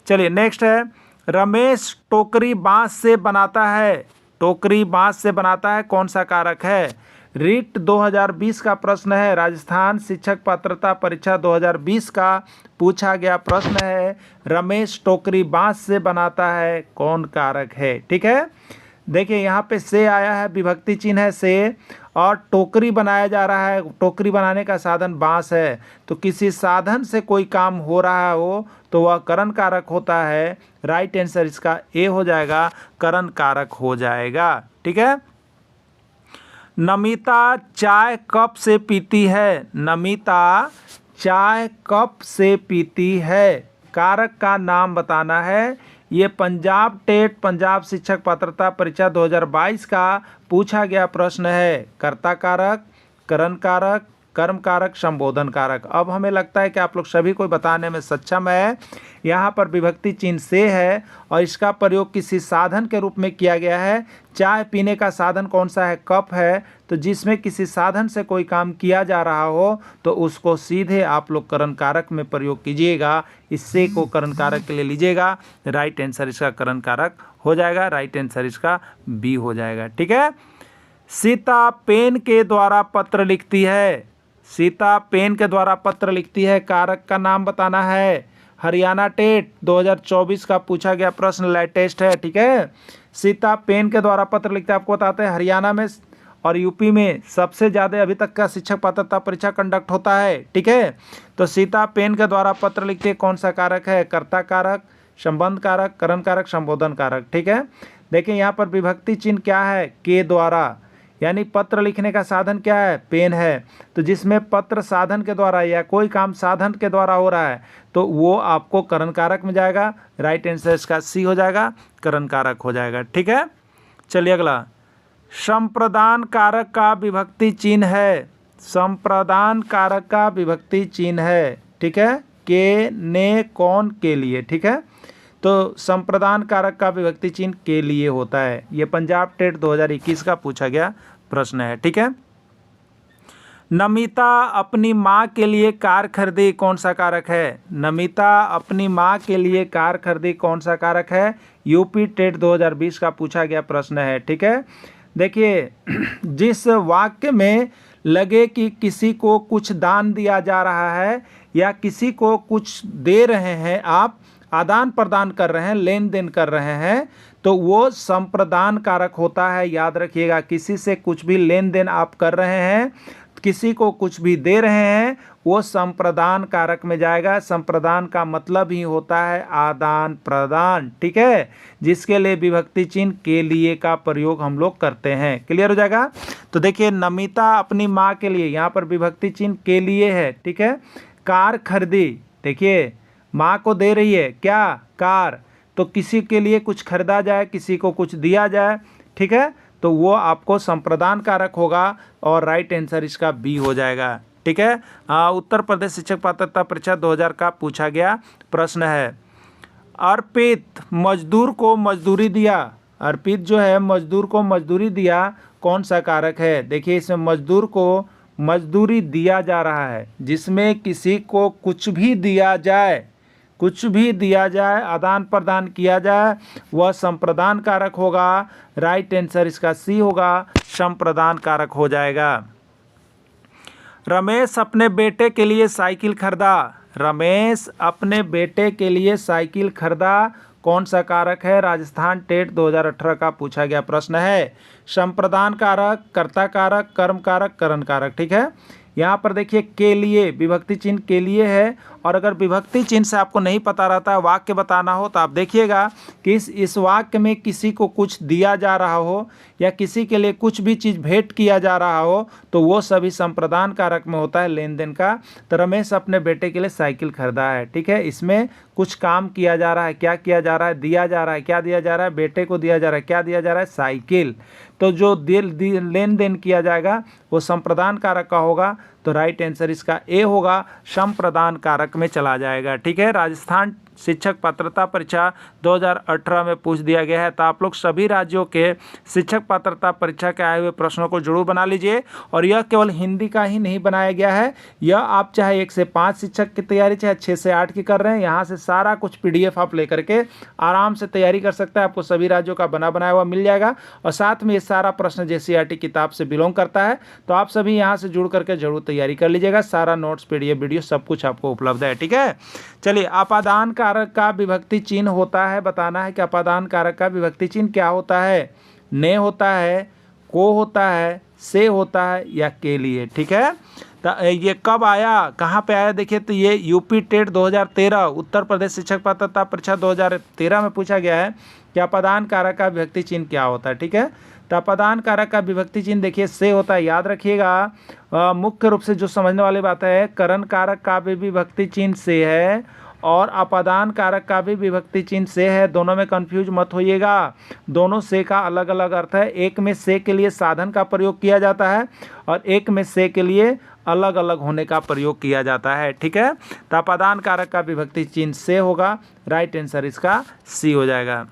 चलिए नेक्स्ट है, रमेश टोकरी बांस से बनाता है। टोकरी बांस से बनाता है कौन सा कारक है। रीट 2020 का प्रश्न है, राजस्थान शिक्षक पात्रता परीक्षा 2020 का पूछा गया प्रश्न है, रमेश टोकरी बांस से बनाता है कौन कारक है। ठीक है, देखिए यहाँ पे से आया है, विभक्ति चिन्ह है से, और टोकरी बनाया जा रहा है, टोकरी बनाने का साधन बांस है, तो किसी साधन से कोई काम हो रहा हो तो वह कर्ण कारक होता है। राइट आंसर इसका ए हो जाएगा, कर्ण कारक हो जाएगा। ठीक है, नमिता चाय कप से पीती है। नमिता चाय कप से पीती है, कारक का नाम बताना है। ये पंजाब टेट पंजाब शिक्षक पात्रता परीक्षा 2022 का पूछा गया प्रश्न है। कर्ता कारक, करण कारक, कर्म कारक, संबोधन कारक। अब हमें लगता है कि आप लोग सभी को बताने में सक्षम है। यहाँ पर विभक्ति चिन्ह से है और इसका प्रयोग किसी साधन के रूप में किया गया है। चाय पीने का साधन कौन सा है, कप है, तो जिसमें किसी साधन से कोई काम किया जा रहा हो तो उसको सीधे आप लोग कर्ण कारक में प्रयोग कीजिएगा। इससे को कर्ण कारक के लिए लीजिएगा। राइट आंसर इसका कर्ण कारक हो जाएगा। राइट आंसर इसका बी हो जाएगा। ठीक है, सीता पेन के द्वारा पत्र लिखती है। सीता पेन के द्वारा पत्र लिखती है, कारक का नाम बताना है। हरियाणा टेट 2024 का पूछा गया प्रश्न लेटेस्ट है। ठीक है, सीता पेन के द्वारा पत्र लिखते हैं। आपको बताते हैं हरियाणा में और यूपी में सबसे ज़्यादा अभी तक का शिक्षक पात्रता परीक्षा कंडक्ट होता है। ठीक है, तो सीता पेन के द्वारा पत्र लिखते कौन सा कारक है? कर्ता कारक, संबंध कारक, करण कारक, संबोधन कारक। ठीक है, देखिए यहाँ पर विभक्ति चिन्ह क्या है? के द्वारा, यानी पत्र लिखने का साधन क्या है? पेन है। तो जिसमें पत्र साधन के द्वारा या कोई काम साधन के द्वारा हो रहा है तो वो आपको करण कारक में जाएगा। राइट आंसर इसका सी हो जाएगा, करण कारक हो जाएगा। ठीक है, चलिए अगला, संप्रदान कारक का विभक्ति चिन्ह है। संप्रदान कारक का विभक्ति चिन्ह है। ठीक है, के, ने, कौन, के लिए। ठीक है, तो संप्रदान कारक का विभक्ति चिन्ह के लिए होता है। ये पंजाब टेट 2021 का पूछा गया प्रश्न है। ठीक है, नमिता अपनी माँ के लिए कार खरीदी कौन सा कारक है? नमिता अपनी माँ के लिए कार खरीदी कौन सा कारक है? यूपी टेट 2020 का पूछा गया प्रश्न है। ठीक है, देखिए जिस वाक्य में लगे कि किसी को कुछ दान दिया जा रहा है या किसी को कुछ दे रहे हैं, आप आदान प्रदान कर रहे हैं, लेन देन कर रहे हैं, तो वो संप्रदान कारक होता है। याद रखिएगा, किसी से कुछ भी लेन देन आप कर रहे हैं, किसी को कुछ भी दे रहे हैं, वो संप्रदान कारक में जाएगा। संप्रदान का मतलब ही होता है आदान प्रदान। ठीक है, जिसके लिए विभक्ति चिन्ह के लिए का प्रयोग हम लोग करते हैं। क्लियर हो जाएगा। तो देखिए नमिता अपनी माँ के लिए, यहाँ पर विभक्ति चिन्ह के लिए है। ठीक है, कार खरीदी, देखिए माँ को दे रही है क्या? कार। तो किसी के लिए कुछ खरीदा जाए, किसी को कुछ दिया जाए, ठीक है, तो वो आपको संप्रदान कारक होगा और राइट आंसर इसका बी हो जाएगा। ठीक है, उत्तर प्रदेश शिक्षक पात्रता परीक्षा 2000 का पूछा गया प्रश्न है। अर्पित मजदूर को मजदूरी दिया। अर्पित जो है मजदूर को मजदूरी दिया कौन सा कारक है? देखिए इसमें मजदूर को मजदूरी दिया जा रहा है, जिसमें किसी को कुछ भी दिया जाए, कुछ भी दिया जाए, आदान प्रदान किया जाए, वह संप्रदान कारक होगा। राइट आंसर इसका सी होगा, संप्रदान कारक हो जाएगा। रमेश अपने बेटे के लिए साइकिल खरीदा। रमेश अपने बेटे के लिए साइकिल खरीदा कौन सा कारक है? राजस्थान टेट 2018 का पूछा गया प्रश्न है। संप्रदान कारक, कर्ता कारक, कर्म कारक, करण कारक। ठीक है, यहाँ पर देखिए के लिए विभक्ति चिन्ह के लिए है, और अगर विभक्ति चिन्ह से आपको नहीं पता रहता है, वाक्य बताना हो, तो आप देखिएगा कि इस वाक्य में किसी को कुछ दिया जा रहा हो या किसी के लिए कुछ भी चीज़ भेंट किया जा रहा हो, तो वो सभी संप्रदान कारक में होता है, लेन देन का। तो रमेश अपने बेटे के लिए साइकिल खरीदा है। ठीक है, इसमें कुछ काम किया जा रहा है, क्या किया जा रहा है? दिया जा रहा है। क्या दिया जा रहा है? बेटे को दिया जा रहा है। क्या दिया जा रहा है? साइकिल। तो जो लेन देन किया जाएगा वो संप्रदान कारक का होगा। तो राइट आंसर इसका ए होगा, संप्रदान कारक में चला जाएगा। ठीक है, राजस्थान शिक्षक पात्रता परीक्षा 2018 में पूछ दिया गया है। तो आप लोग सभी राज्यों के शिक्षक पात्रता परीक्षा के आए हुए प्रश्नों को जरूर बना लीजिए। और यह केवल हिंदी का ही नहीं बनाया गया है, यह आप चाहे 1 से 5 शिक्षक की तैयारी, चाहे 6 से 8 की कर रहे हैं, यहाँ से सारा कुछ PDF आप लेकर के आराम से तैयारी कर सकते हैं। आपको सभी राज्यों का बना बनाया हुआ मिल जाएगा, और साथ में ये सारा प्रश्न JCERT किताब से बिलोंग करता है। तो आप सभी यहाँ से जुड़ करके जरूर तैयारी कर लीजिएगा। सारा नोट्स, PDF, वीडियो सब कुछ आपको उपलब्ध है। ठीक है, चलिए अपादान कारक का विभक्ति चिन्ह होता है, बताना है कि अपादान कारक का विभक्ति चिन्ह क्या होता है? ने होता है, को होता है, से होता है, या के लिए। ठीक है, तो ये कब आया, कहाँ पे आया? देखिए तो ये यूपी टेट 2013, उत्तर प्रदेश शिक्षक पात्रता परीक्षा 2013 में पूछा गया है कि अपादान कारक का विभक्ति चिन्ह क्या होता है। ठीक है, तो अपादान कारक का विभक्ति चिन्ह देखिए से होता है। याद रखिएगा, मुख्य रूप से जो समझने वाली बात है, करण कारक का भी विभक्ति चिन्ह से है और अपादान कारक का भी विभक्ति चिन्ह से है। दोनों में कंफ्यूज मत होइएगा, दोनों से का अलग अलग अर्थ है। एक में से के लिए साधन का प्रयोग किया जाता है और एक में से के लिए अलग अलग होने का प्रयोग किया जाता है। ठीक है, तो अपादान कारक का विभक्ति चिन्ह से होगा। राइट आंसर इसका सी हो जाएगा।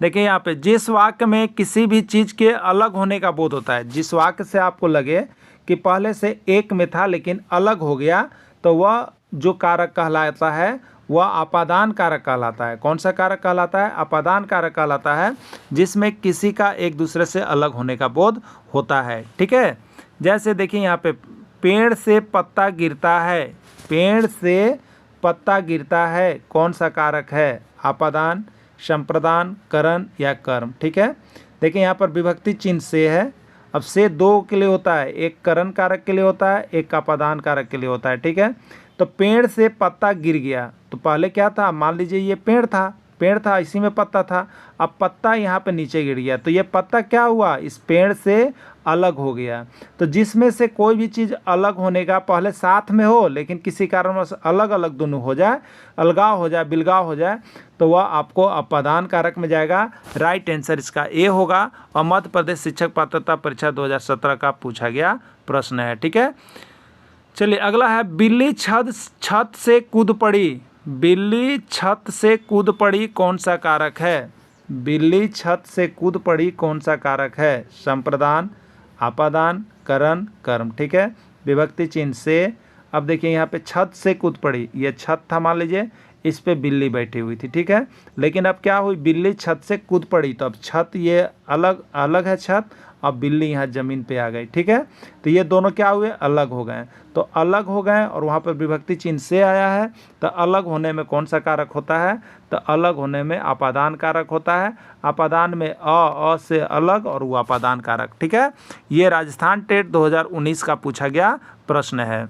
देखिए यहाँ पे, जिस वाक्य में किसी भी चीज़ के अलग होने का बोध होता है, जिस वाक्य से आपको लगे कि पहले से एक में था लेकिन अलग हो गया, तो वह जो कारक कहलाता है वह अपादान कारक कहलाता है। कौन सा कारक कहलाता है? अपादान कारक कहलाता है, जिसमें किसी का एक दूसरे से अलग होने का बोध होता है। ठीक है, जैसे देखिए यहाँ पे, पेड़ से पत्ता गिरता है। पेड़ से पत्ता गिरता है कौन सा कारक है? आपादान, संप्रदान, करण या कर्म। ठीक है, देखिए यहाँ पर विभक्ति चिन्ह से है। अब से दो के लिए होता है, एक करण कारक के लिए होता है, एक आपादान कारक के लिए होता है। ठीक है, तो पेड़ से पत्ता गिर गया, तो पहले क्या था? मान लीजिए ये पेड़ था, इसी में पत्ता था। अब पत्ता यहाँ पे नीचे गिर गया, तो ये पत्ता क्या हुआ? इस पेड़ से अलग हो गया। तो जिसमें से कोई भी चीज़ अलग होने का पहले साथ में हो, लेकिन किसी कारणवश अलग अलग दोनों हो जाए, अलगाव हो जाए, बिलगाव हो जाए, तो वह आपको अपादान कारक में जाएगा। राइट आंसर इसका ए होगा। और मध्य प्रदेश शिक्षक पात्रता परीक्षा 2017 का पूछा गया प्रश्न है। ठीक है, चलिए अगला है, बिल्ली छत से कूद पड़ी। बिल्ली छत से कूद पड़ी कौन सा कारक है? बिल्ली छत से कूद पड़ी कौन सा कारक है? संप्रदान, आपादान, करण, कर्म। ठीक है, विभक्ति चिन्ह से। अब देखिए यहाँ पे छत से कूद पड़ी, ये छत था मान लीजिए, इस पे बिल्ली बैठी हुई थी। ठीक है, लेकिन अब क्या हुई? बिल्ली छत से कूद पड़ी, तो अब छत ये अलग अलग है छत, अब बिल्ली यहाँ ज़मीन पे आ गई। ठीक है, तो ये दोनों क्या हुए? अलग हो गए। तो अलग हो गए और वहाँ पर विभक्ति चिन्ह से आया है, तो अलग होने में कौन सा कारक होता है? तो अलग होने में आपादान कारक होता है। आपादान में अ से अलग और वो आपादान कारक। ठीक है, ये राजस्थान टेट 2019 का पूछा गया प्रश्न है।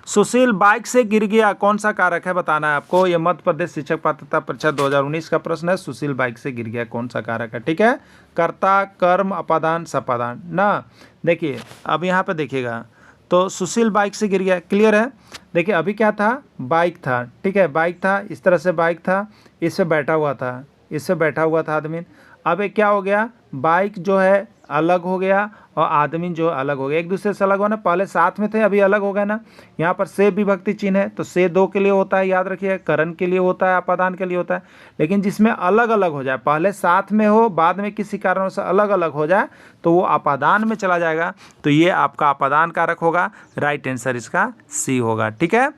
सुशील बाइक से गिर गया कौन सा कारक है? बताना है आपको। ये मध्य प्रदेश शिक्षक पात्रता परीक्षा 2019 का प्रश्न है। सुशील बाइक से गिर गया कौन सा कारक है? ठीक है, कर्ता, कर्म, अपादान, सपादान ना। देखिए अब यहाँ पे देखिएगा, तो सुशील बाइक से गिर गया, क्लियर है। देखिए अभी क्या था? बाइक था। ठीक है, बाइक था, इस तरह से बाइक था, इससे बैठा हुआ था आदमी। अब ये क्या हो गया? बाइक जो है अलग हो गया और आदमी जो अलग हो गया, एक दूसरे से अलग होना। पहले साथ में थे, अभी अलग हो गए ना। यहाँ पर से विभक्ति चिन्ह है, तो से दो के लिए होता है, याद रखिए, करण के लिए होता है, आपादान के लिए होता है। लेकिन जिसमें अलग अलग हो जाए, पहले साथ में हो, बाद में किसी कारण से अलग अलग हो जाए, तो वो आपादान में चला जाएगा। तो ये आपका आपादान कारक होगा। राइट आंसर इसका सी होगा। ठीक है,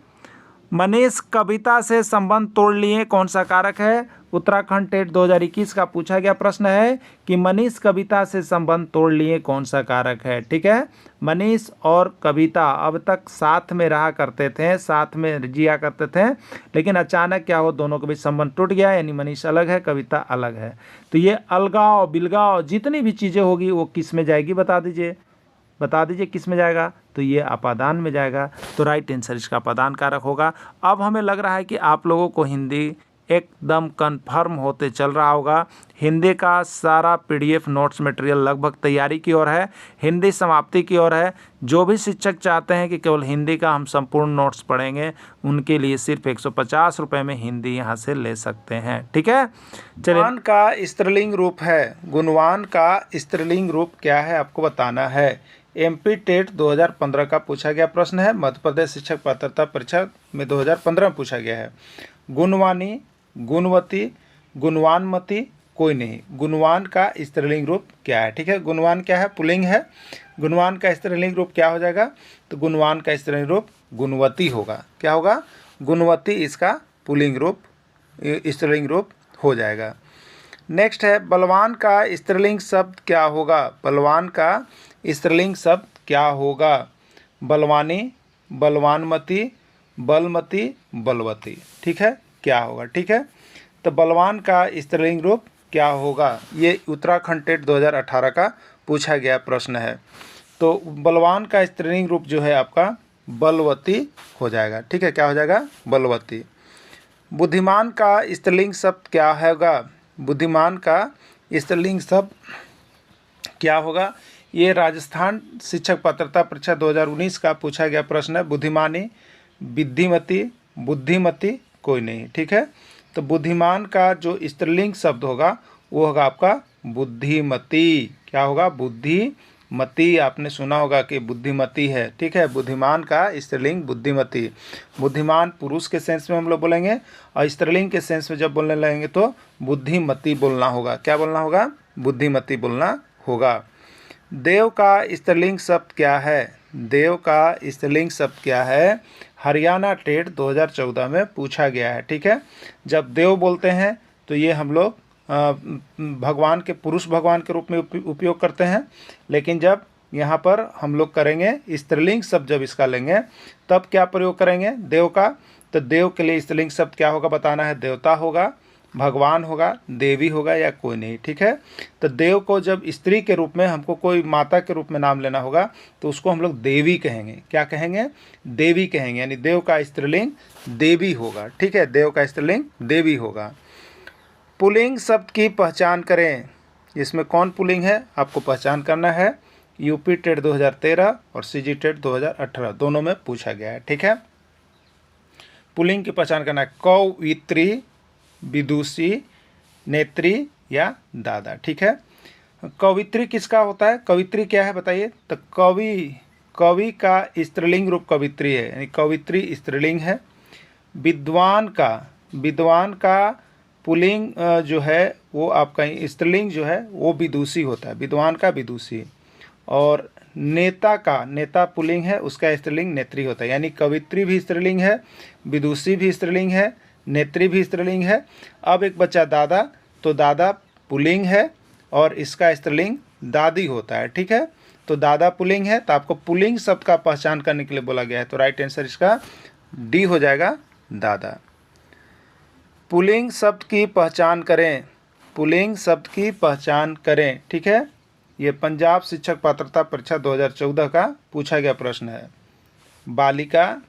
मनीष कविता से संबंध तोड़ लिए कौन सा कारक है? उत्तराखंड टेट 2021 का पूछा गया प्रश्न है कि मनीष कविता से संबंध तोड़ लिए कौन सा कारक है? ठीक है, मनीष और कविता अब तक साथ में रहा करते थे, साथ में जिया करते थे, लेकिन अचानक क्या हो, दोनों के बीच संबंध टूट गया, यानी मनीष अलग है, कविता अलग है। तो ये अलगाव, बिलगाव, जितनी भी चीज़ें होगी वो किस में जाएगी? बता दीजिए किस में जाएगा? तो ये आपादान में जाएगा। तो राइट आंसर इसका आपादान कारक होगा। अब हमें लग रहा है कि आप लोगों को हिंदी एकदम कंफर्म होते चल रहा होगा। हिंदी का सारा पीडीएफ नोट्स मटेरियल लगभग तैयारी की ओर है, हिंदी समाप्ति की ओर है। जो भी शिक्षक चाहते हैं कि केवल हिंदी का हम संपूर्ण नोट्स पढ़ेंगे, उनके लिए सिर्फ 150 रुपये में हिंदी यहाँ से ले सकते हैं। ठीक है, चलिए। गुणवान का स्त्रीलिंग रूप है, गुणवान का स्त्रीलिंग रूप क्या है आपको बताना है। एमपी टेट 2015 का पूछा गया प्रश्न है। मध्य प्रदेश शिक्षक पात्रता परीक्षा में 2015 में पूछा गया है। गुणवानी, गुणवती, गुणवानमती, कोई नहीं। गुणवान का स्त्रीलिंग रूप क्या है? ठीक है, गुणवान क्या है? पुल्लिंग है। गुणवान का स्त्रीलिंग रूप क्या हो जाएगा? तो गुणवान का स्त्रीलिंग रूप गुणवती होगा। क्या होगा? गुणवती इसका पुल्लिंग रूप, स्त्रीलिंग रूप हो जाएगा। नेक्स्ट है, बलवान का स्त्रीलिंग शब्द क्या होगा? बलवान का स्त्रीलिंग शब्द क्या होगा? बलवानी, बलवानमती, बलमती, बलवती। ठीक है, क्या होगा? ठीक है, तो बलवान का स्त्रीलिंग रूप क्या होगा? ये उत्तराखंड टेट 2018 का पूछा गया प्रश्न है। तो बलवान का स्त्रीलिंग रूप जो है आपका बलवती हो जाएगा। ठीक है, क्या हो जाएगा? बलवती। बुद्धिमान का स्त्रीलिंग शब्द क्या होगा? बुद्धिमान का स्त्रीलिंग शब्द क्या होगा? ये राजस्थान शिक्षक पात्रता परीक्षा 2019 का पूछा गया प्रश्न है। बुद्धिमानी, विद्धिमती, बुद्धिमती, कोई नहीं। ठीक है, तो बुद्धिमान का जो स्त्रीलिंग शब्द होगा वो होगा आपका बुद्धिमती। क्या होगा? बुद्धिमती। आपने सुना होगा कि बुद्धिमती है। ठीक है, बुद्धिमान का स्त्रीलिंग बुद्धिमती। बुद्धिमान पुरुष के सेंस में हम लोग बोलेंगे और स्त्रीलिंग के सेंस में जब बोलने लगेंगे तो बुद्धिमती बोलना होगा। क्या बोलना होगा? बुद्धिमती बोलना होगा। देव का स्त्रीलिंग शब्द क्या है? देव का स्त्रीलिंग शब्द क्या है? हरियाणा टेट 2014 में पूछा गया है। ठीक है, जब देव बोलते हैं तो ये हम लोग भगवान के, पुरुष भगवान के रूप में उपयोग करते हैं, लेकिन जब यहाँ पर हम लोग करेंगे स्त्रीलिंग शब्द, जब इसका लेंगे तब क्या प्रयोग करेंगे देव का? तो देव के लिए स्त्रीलिंग शब्द क्या होगा बताना है। देवता होगा, भगवान होगा, देवी होगा या कोई नहीं। ठीक है, तो देव को जब स्त्री के रूप में हमको कोई माता के रूप में नाम लेना होगा तो उसको हम लोग देवी कहेंगे। क्या कहेंगे? देवी कहेंगे, यानी देव का स्त्रीलिंग देवी होगा। ठीक है, देव का स्त्रीलिंग देवी होगा। पुल्लिंग शब्द की पहचान करें। इसमें कौन पुल्लिंग है आपको पहचान करना है। यूपी टेट 2013 और सीजी टेट 2018 दोनों में पूछा गया है। ठीक है, पुल्लिंग की पहचान करना है। कवित्री, विदुषी, नेत्री या दादा। ठीक है, कवित्री किसका होता है? कवित्री क्या है बताइए? तो कवि का स्त्रीलिंग रूप कवित्री है, यानी कवित्री स्त्रीलिंग है। विद्वान का पुल्लिंग जो है वो आपका स्त्रीलिंग जो है वो विदुषी होता है, विद्वान का विदुषी। और नेता पुल्लिंग है, उसका स्त्रीलिंग नेत्री होता है। यानी कवित्री भी स्त्रीलिंग है, विदुषी भी स्त्रीलिंग है, नेत्री भी स्त्रीलिंग है। अब एक बच्चा दादा, तो दादा पुल्लिंग है और इसका स्त्रीलिंग दादी होता है। ठीक है, तो दादा पुल्लिंग है, तो आपको पुल्लिंग शब्द का पहचान करने के लिए बोला गया है। तो राइट आंसर इसका डी हो जाएगा, दादा। पुल्लिंग शब्द की पहचान करें। पुल्लिंग शब्द की पहचान करें। ठीक है, ये पंजाब शिक्षक पात्रता परीक्षा 2014 का पूछा गया प्रश्न है। बालिका,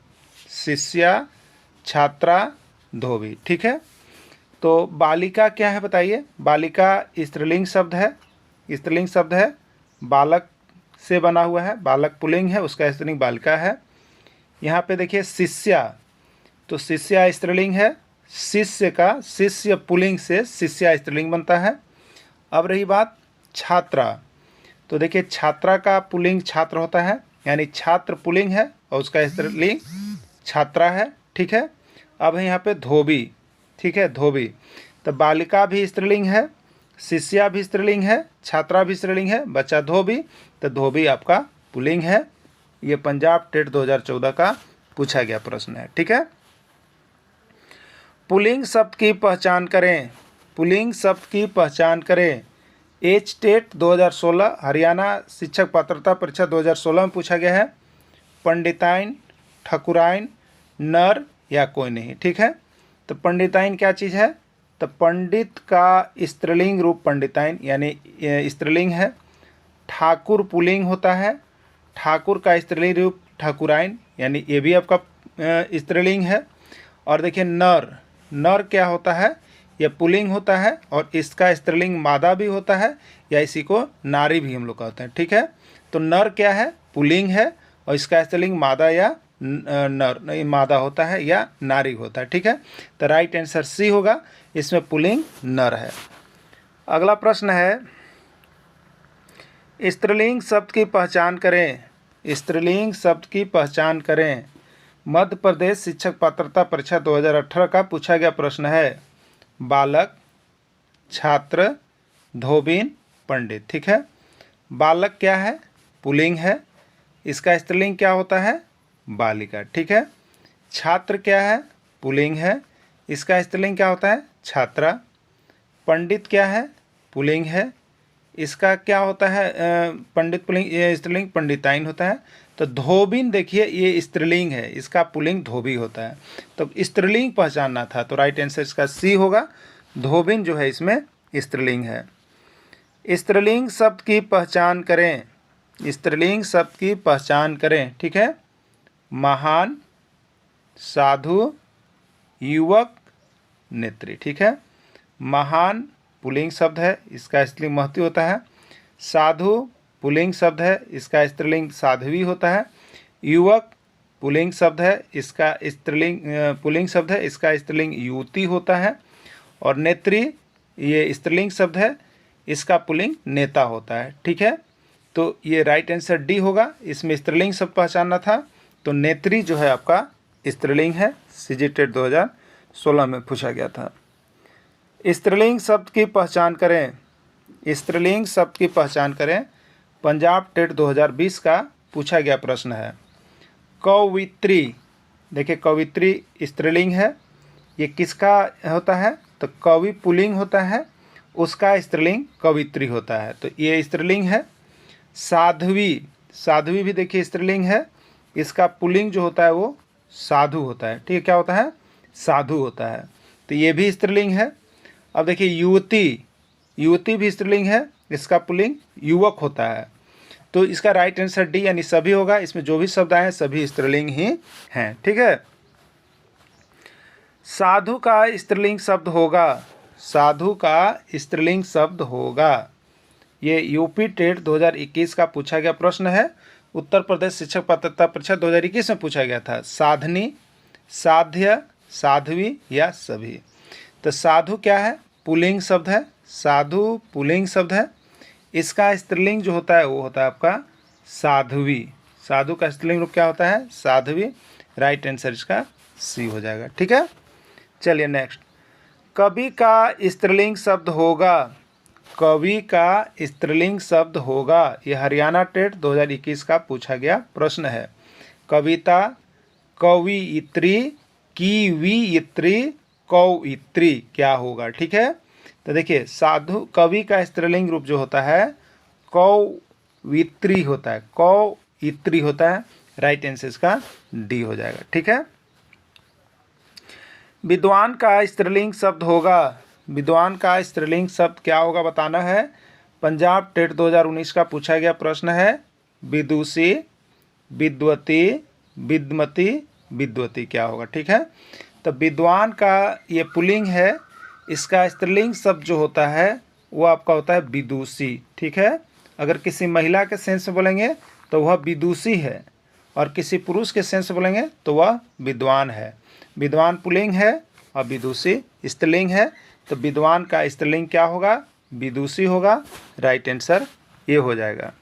शिष्या, छात्रा, धोबी। ठीक है, तो बालिका क्या है बताइए? बालिका स्त्रीलिंग शब्द है, स्त्रीलिंग शब्द है, बालक से बना हुआ है, बालक पुल्लिंग है, उसका स्त्रीलिंग बालिका है। यहाँ पे देखिए शिष्या, तो शिष्या स्त्रीलिंग है, शिष्य पुल्लिंग से शिष्या स्त्रीलिंग बनता है। अब रही बात छात्रा, तो देखिए छात्रा का पुल्लिंग छात्र होता है, यानी छात्र पुल्लिंग है और उसका स्त्रीलिंग छात्रा है। ठीक है, अब है यहाँ पे धोबी। ठीक है, धोबी, तो बालिका भी स्त्रीलिंग है, शिष्या भी स्त्रीलिंग है, छात्रा भी स्त्रीलिंग है, बच्चा धोबी, तो धोबी आपका पुल्लिंग है। ये पंजाब टेट 2014 का पूछा गया प्रश्न है। ठीक है, पुल्लिंग शब्द की पहचान करें। पुल्लिंग शब्द की पहचान करें। एच टेट 2016 हरियाणा शिक्षक पात्रता परीक्षा 2016 में पूछा गया है। पंडिताइन, ठकुराइन, नर या कोई नहीं। ठीक है, तो पंडिताइन क्या चीज़ है? तो पंडित का स्त्रीलिंग रूप पंडिताइन, यानी स्त्रीलिंग है। ठाकुर पुल्लिंग होता है, ठाकुर का स्त्रीलिंग रूप ठाकुराइन, यानी ये भी आपका स्त्रीलिंग है। और देखिए नर क्या होता है? यह पुल्लिंग होता है और इसका स्त्रीलिंग मादा भी होता है, या इसी को नारी भी हम लोग कहते हैं। ठीक है, तो नर क्या है? पुल्लिंग है और इसका स्त्रीलिंग मादा या नर नहीं, मादा होता है या नारी होता है। ठीक है, तो राइट आंसर सी होगा, इसमें पुल्लिंग नर है। अगला प्रश्न है, स्त्रीलिंग शब्द की पहचान करें। स्त्रीलिंग शब्द की पहचान करें। मध्य प्रदेश शिक्षक पात्रता परीक्षा 2018 का पूछा गया प्रश्न है। बालक, छात्र, धोबिन, पंडित। ठीक है, बालक क्या है? पुल्लिंग है, इसका स्त्रीलिंग क्या होता है? बालिका। ठीक है, छात्र क्या है? पुल्लिंग है, इसका स्त्रीलिंग क्या होता है? छात्रा। पंडित क्या है? पुल्लिंग है, इसका क्या होता है? पंडित पुल्लिंग, ये स्त्रीलिंग पंडिताइन होता है। तो धोबिन देखिए ये स्त्रीलिंग है, इसका पुल्लिंग धोबी होता है। तो स्त्रीलिंग पहचानना था, तो राइट आंसर इसका सी होगा, धोबिन जो है इसमें स्त्रीलिंग है। स्त्रीलिंग शब्द की पहचान करें। स्त्रीलिंग शब्द की पहचान करें। ठीक है, महान, साधु, युवक, नेत्री। ठीक है, महान पुल्लिंग शब्द है, इसका स्त्रीलिंग महती होता है। साधु पुल्लिंग शब्द है, इसका स्त्रीलिंग साध्वी होता है। युवक पुल्लिंग शब्द है, इसका स्त्रीलिंग पुल्लिंग शब्द है, इसका स्त्रीलिंग युवती होता है। और नेत्री ये स्त्रीलिंग शब्द है, इसका पुल्लिंग नेता होता है। ठीक है, तो ये राइट आंसर डी होगा, इसमें स्त्रीलिंग शब्द पहचानना था, तो नेत्री जो है आपका स्त्रीलिंग है, सीजी टेट 2016 में पूछा गया था। स्त्रीलिंग शब्द की पहचान करें। स्त्रीलिंग शब्द की पहचान करें। पंजाब टेट 2020 का पूछा गया प्रश्न है। कवित्री, देखिए कवित्री स्त्रीलिंग है, ये किसका होता है? तो कवि पुल्लिंग होता है, उसका स्त्रीलिंग कवित्री होता है, तो ये स्त्रीलिंग है। साध्वी, साध्वी भी देखिए स्त्रीलिंग है, इसका पुल्लिंग जो होता है वो साधु होता है। ठीक है, क्या होता है? साधु होता है। तो ये भी स्त्रीलिंग है। अब देखिए युवती, युवती भी स्त्रीलिंग है, इसका पुल्लिंग युवक होता है। तो इसका राइट आंसर डी यानी सभी होगा। इसमें जो भी शब्द आए हैं सभी स्त्रीलिंग ही हैं। ठीक है। साधु का स्त्रीलिंग शब्द होगा, साधु का स्त्रीलिंग शब्द होगा। ये यूपी टेट 2021 का पूछा गया प्रश्न है। उत्तर प्रदेश शिक्षक पात्रता परीक्षा 2021 में पूछा गया था। साधनी, साध्य, साध्वी या सभी। तो साधु क्या है? पुल्लिंग शब्द है। साधु पुल्लिंग शब्द है। इसका स्त्रीलिंग जो होता है वो होता है आपका साध्वी। साधु का स्त्रीलिंग रूप क्या होता है? साध्वी। राइट आंसर इसका सी हो जाएगा। ठीक है, चलिए नेक्स्ट। कवि का स्त्रीलिंग शब्द होगा, कवि का स्त्रीलिंग शब्द होगा। ये हरियाणा टेट 2021 का पूछा गया प्रश्न है। कविता, कवियित्री, कीवियित्री, कौयित्री क्या होगा? ठीक है, तो देखिए साधु कवि का स्त्रीलिंग रूप जो होता है कौवित्री होता है, कौयित्री होता है। राइट आंसर इसका डी हो जाएगा। ठीक है। विद्वान का स्त्रीलिंग शब्द होगा, विद्वान का स्त्रीलिंग शब्द क्या होगा बताना है। पंजाब टेट 2019 का पूछा गया प्रश्न है। विदुषी, विद्वती, विद्मती, विद्वती क्या होगा? ठीक है, तो विद्वान का ये पुल्लिंग है। इसका स्त्रीलिंग शब्द जो होता है वो आपका होता है विदुषी। ठीक है, अगर किसी महिला के सेंस में बोलेंगे तो वह विदुषी है, और किसी पुरुष के सेंस में बोलेंगे तो वह विद्वान है। विद्वान पुल्लिंग है और विदुषी स्त्रीलिंग है। तो विद्वान का स्त्रीलिंग क्या होगा? विदुषी होगा। राइट आंसर ये हो जाएगा।